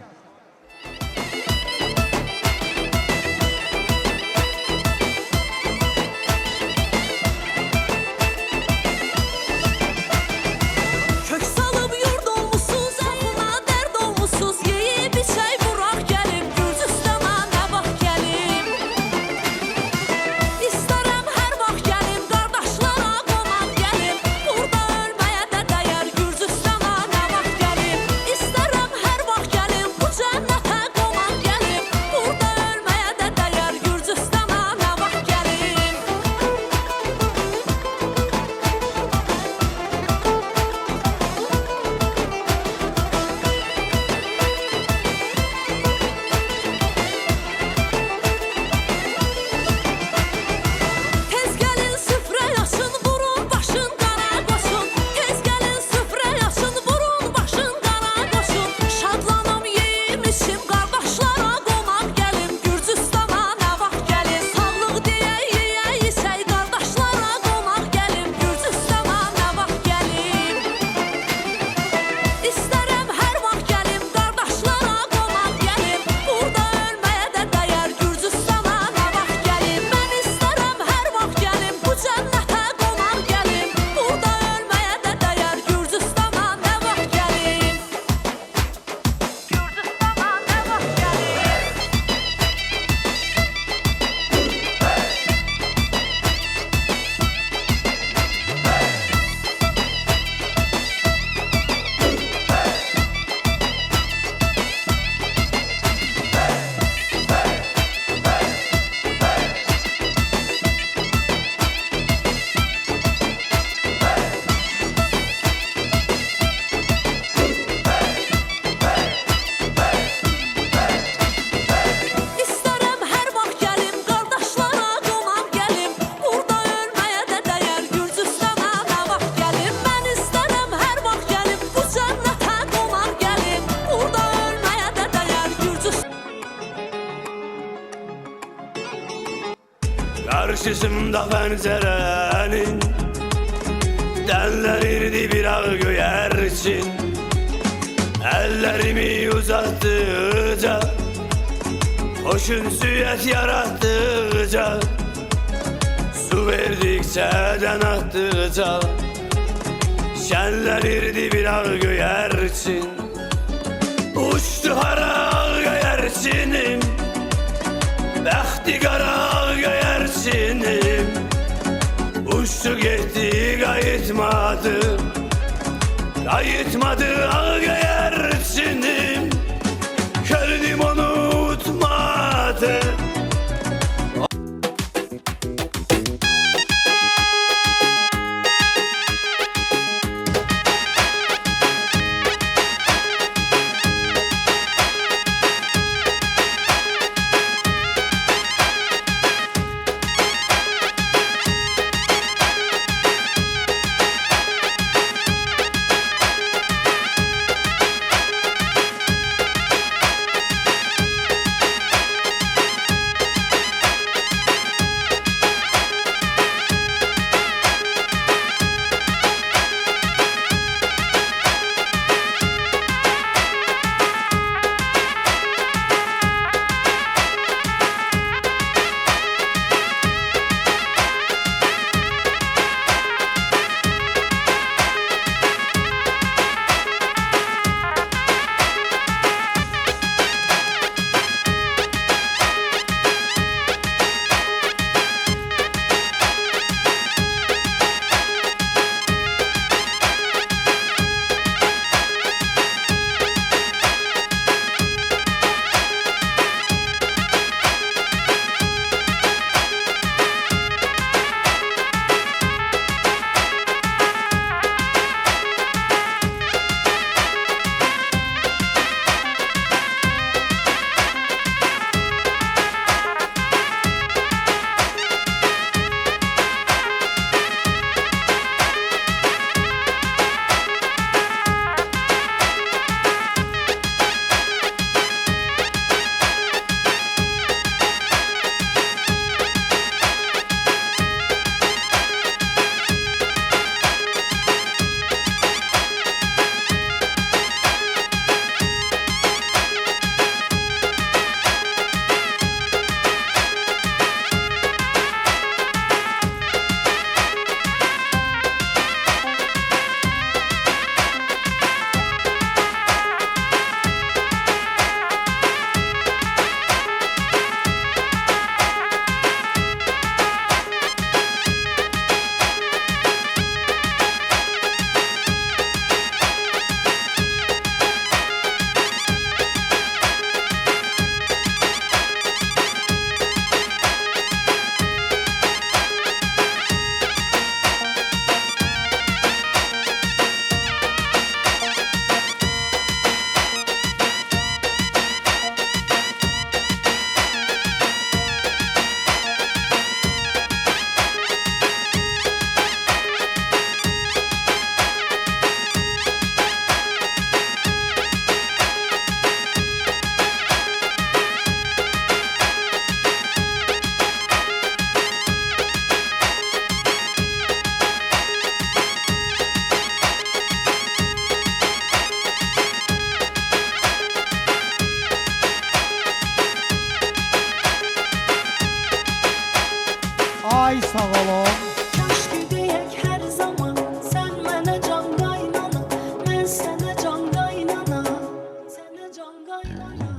Karşısında pencerenin denlerirdi bir ağ göyerçin. Ellerimi uzattıkça, hoşun süet yarattıkça, su verdikçe den attıkça, şenlenirdi bir ağ göyerçin. Uçtu hara göyerçinim, bəxti qara göyerçinim. Uçtu gitti qayıtmadı, qayıtmadı ağ göyerçinim. Könlüm onu unutmadı. Ay sağ olun. Kaşkı deyək hər zaman sən mənə can qaynana, mən sənə can qaynana, sənə can qaynana.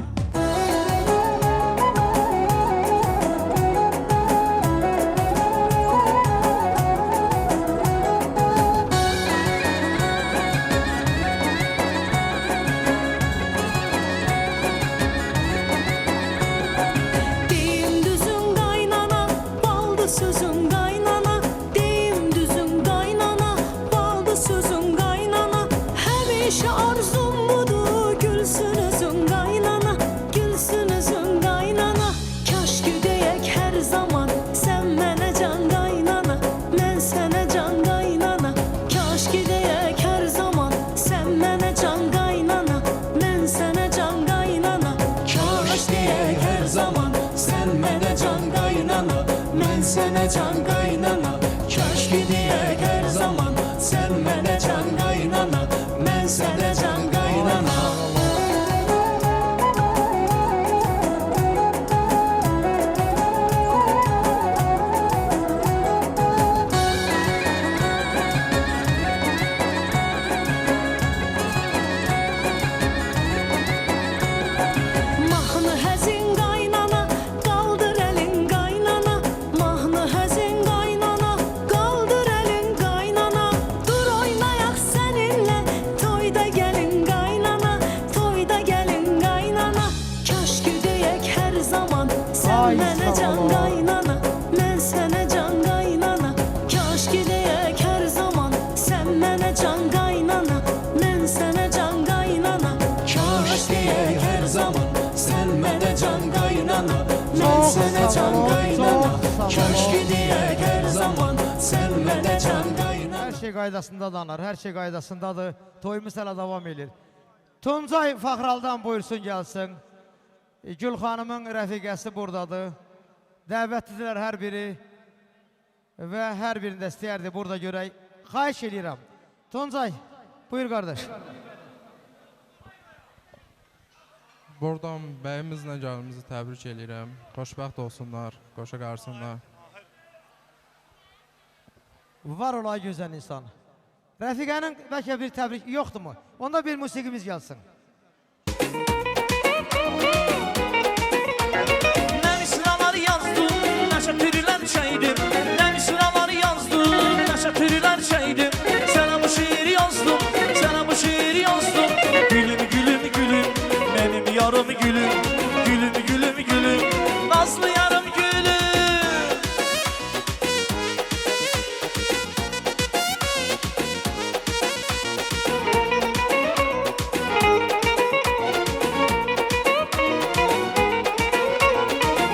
Deyim düzün qaynana, baldı sözün qaynana, deyim düzün qaynana, baldı sözün qaynana. Həmişə arzum budur, gülsün özün qaynana, gülsün özün qaynana. Kaşkı deyək hər zaman sən mənə can qaynana, mən sənə can qaynana. Kaşkı deyək hər zaman sən mənə can qaynana, mən sənə can qaynana. Kaş deyək hər zaman sən mənə can qaynana, mən sənə can qaynana Kaşki deyək hər zaman Sən mənə can qaynana Mən sənə can qaynana Mahnı həzin qaynana Qaldır əlin qaynana Mahnı həzin qaynana Qaldır əlin qaynana Dur oynayaq səninlə Toyda gəlin qaynana Toyda gəlin qaynana Kaşki deyək hər zaman Sən mənə can qaynana Mən sənə can qaynana Kaşki deyək hər zaman Sən mənə can qaynana Mən sənə can qaynana Kaş deyək hər zaman Sən mənə can qaynana Mən sənə can qaynana Kaşki deyək hər zaman Sən mənə can qaynana Hər şey qaydasında danar, hər şey qaydasındadır. Toyumuz hələ davam edir. Tuncay Faxraldan buyursun gəlsin. Gül xanımın rəfiqəsi buradadır. Dəvətlidirlər hər biri və hər birini də istəyərdi burada görək. Xahiş edirəm. Tuncay, buyur qardaş. Buradan bəyimizlə gəlimizi təbrik edirəm. Xoşbəxt olsunlar, qoşa qarsınlar. Var olay gözəl insan. Rəfiqənin bəlkə bir təbrik yoxdur mu? Onda bir musiqimiz gəlsin. Nə misralar yazdım, nə şəkillər çəkdim. Nə misralar yazdım, nə şəkillər çəkdim. Sənə bu şiiri yazdım, sənə bu şiiri yazdım. Gülüm, gülüm, gülüm, mənim yarım gülüm. Gülüm, gülüm, gülüm, nazlı yarım gülüm.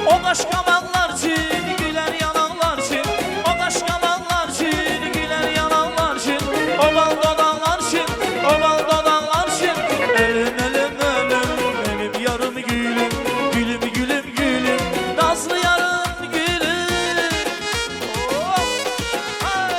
O qaşqamallar üçün, gülər yanaqlar üçün. O qaşqamallar üçün, gülər yanaqlar üçün. O bal dodaqlar üçün, o bal dodaqlar üçün. Ölüm, ölüm, ölüm, mənim yarım gülüm. Gülüm, gülüm, gülüm, nazlı yarım gülüm. Oh, ay.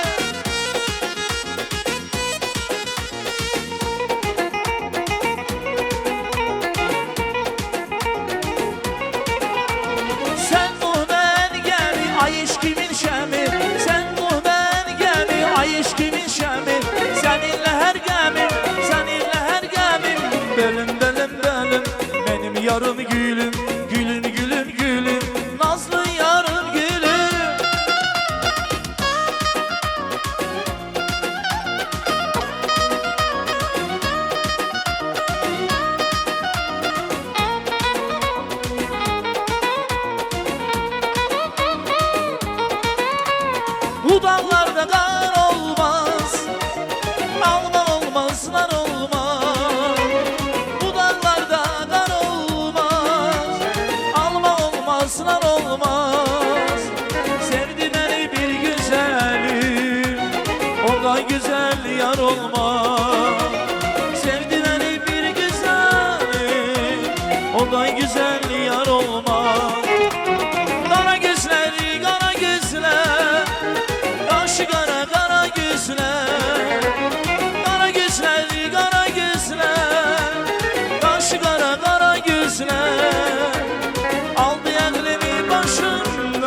Sen bu ben gemi, ay eşkimin şemi. Sen bu ben gemi, ay eşkimin şemi. Seninle her gemim, seninle her gemim. Bölüm, bölüm, bölüm, benim yarım gülüm. Gülüm, gülüm, gülüm, nazlı yarım gülüm. Bu dağlarda kar olmaz, alman olmaz, nar olmaz. Bu dağlarda kar olmaz, alman olmaz, nar olmaz. Sevdi beni bir güzelim, o da güzel yar olmaz. Sevdi beni bir güzelim, o da güzel yar olmaz. Kara gözleri, kara gözler, kaşı kara, kara gözler. Kara gözleri, kara gözler, kaşı kara, kara gözler. Aldı aklımı başımdan.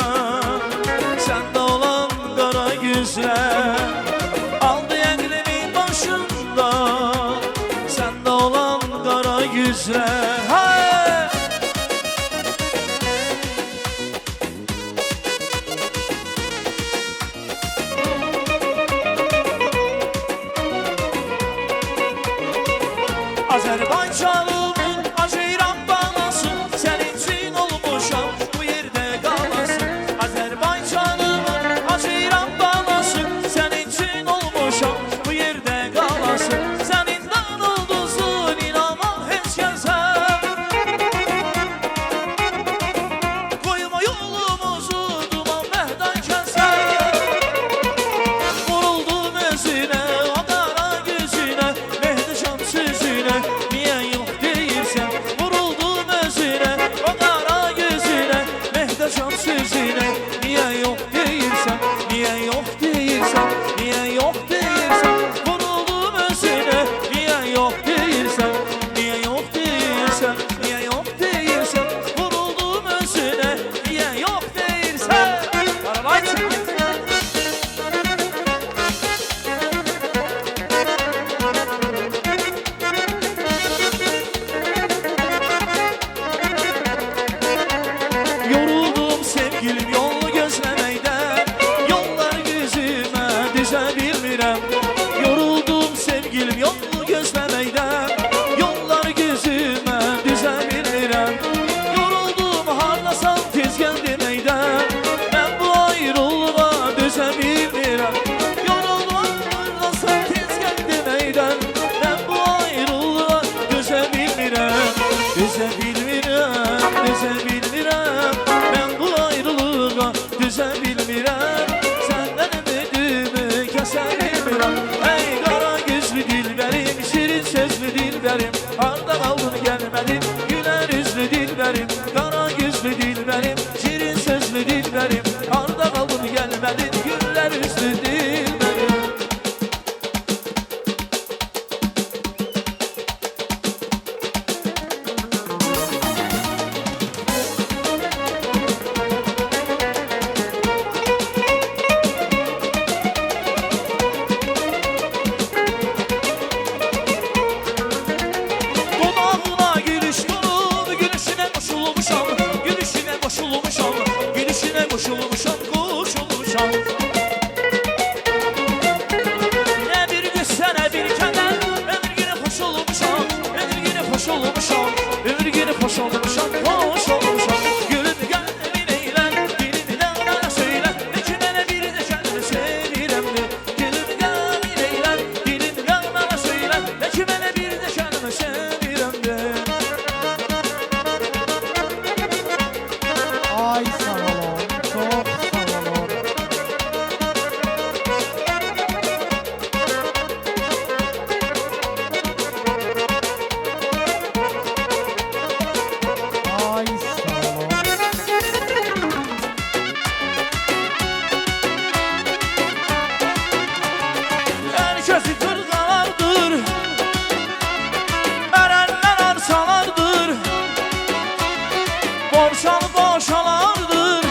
boşalardır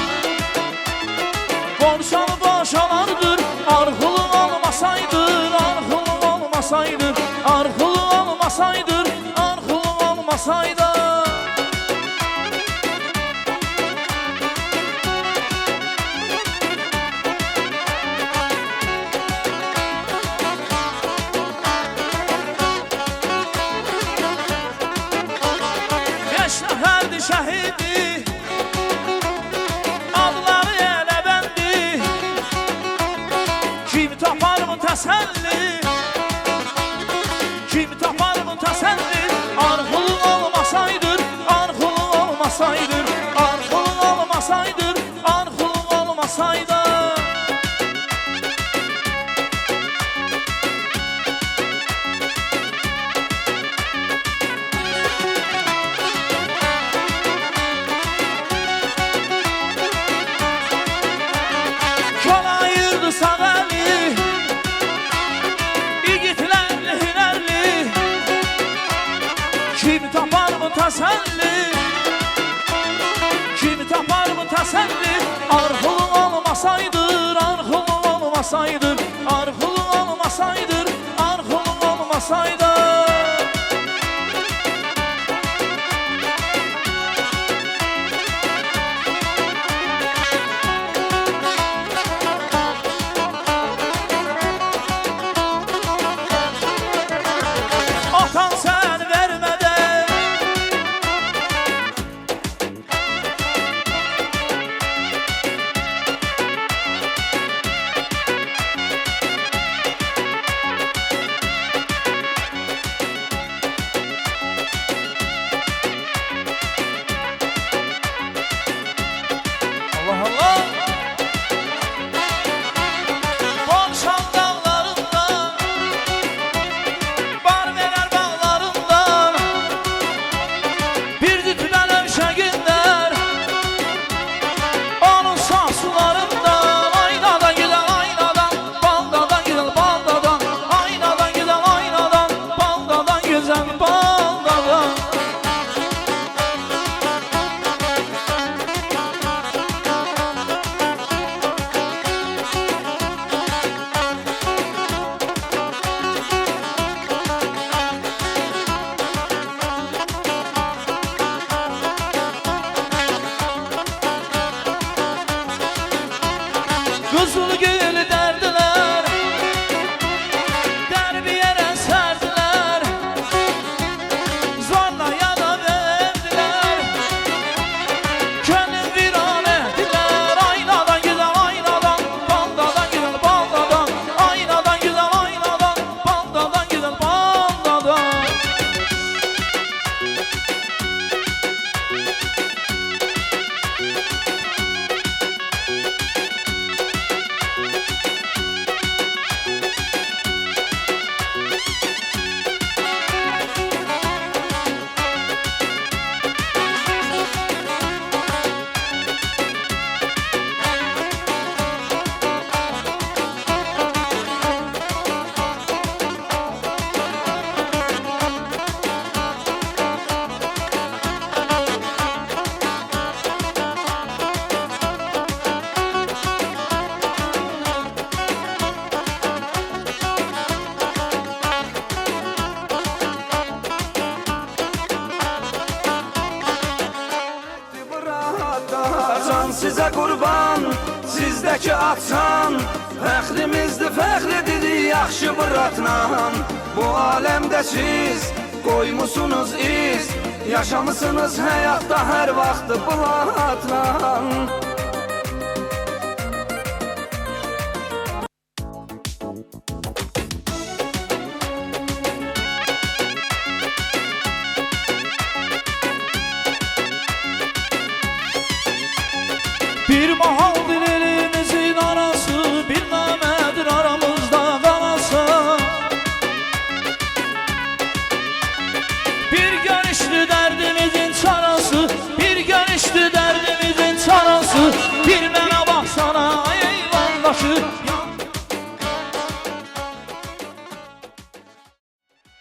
Borçalı boşalardır Arxılın olmasaydır Arxılın olmasaydır Arxılın olmasaydır Arxılın olmasaydı Şəhərdir şəhidi Adları elə bəndi Kim tapar mı təsəlli Kim tapar mı təsəlli Arxılın olmasaydır Arxılın olmasaydır Arxılın olmasaydır Arxılın olmasaydı Təsəlli Kim tapar mı təsəlli Arxılın olmasaydır Arxılın olmasaydır Arxılın olmasaydır Arxılın olmasaydı Atan sən vermədən Kızıl gül derdiler Derbiyere serdiler Zorla ya da verdiler Gönül viran ettiler Aynadan güzel aynadan Baldadan güzel baldadan Aynadan güzel aynadan Baldadan güzel baldadan Can sizə qurban, sizdəki atsan Fəxrimizdir, fəxridir, yaxşı bıratla Bu aləmdə siz qoymusunuz iz Yaşamısınız həyatda hər vaxt bulatla Bir bahar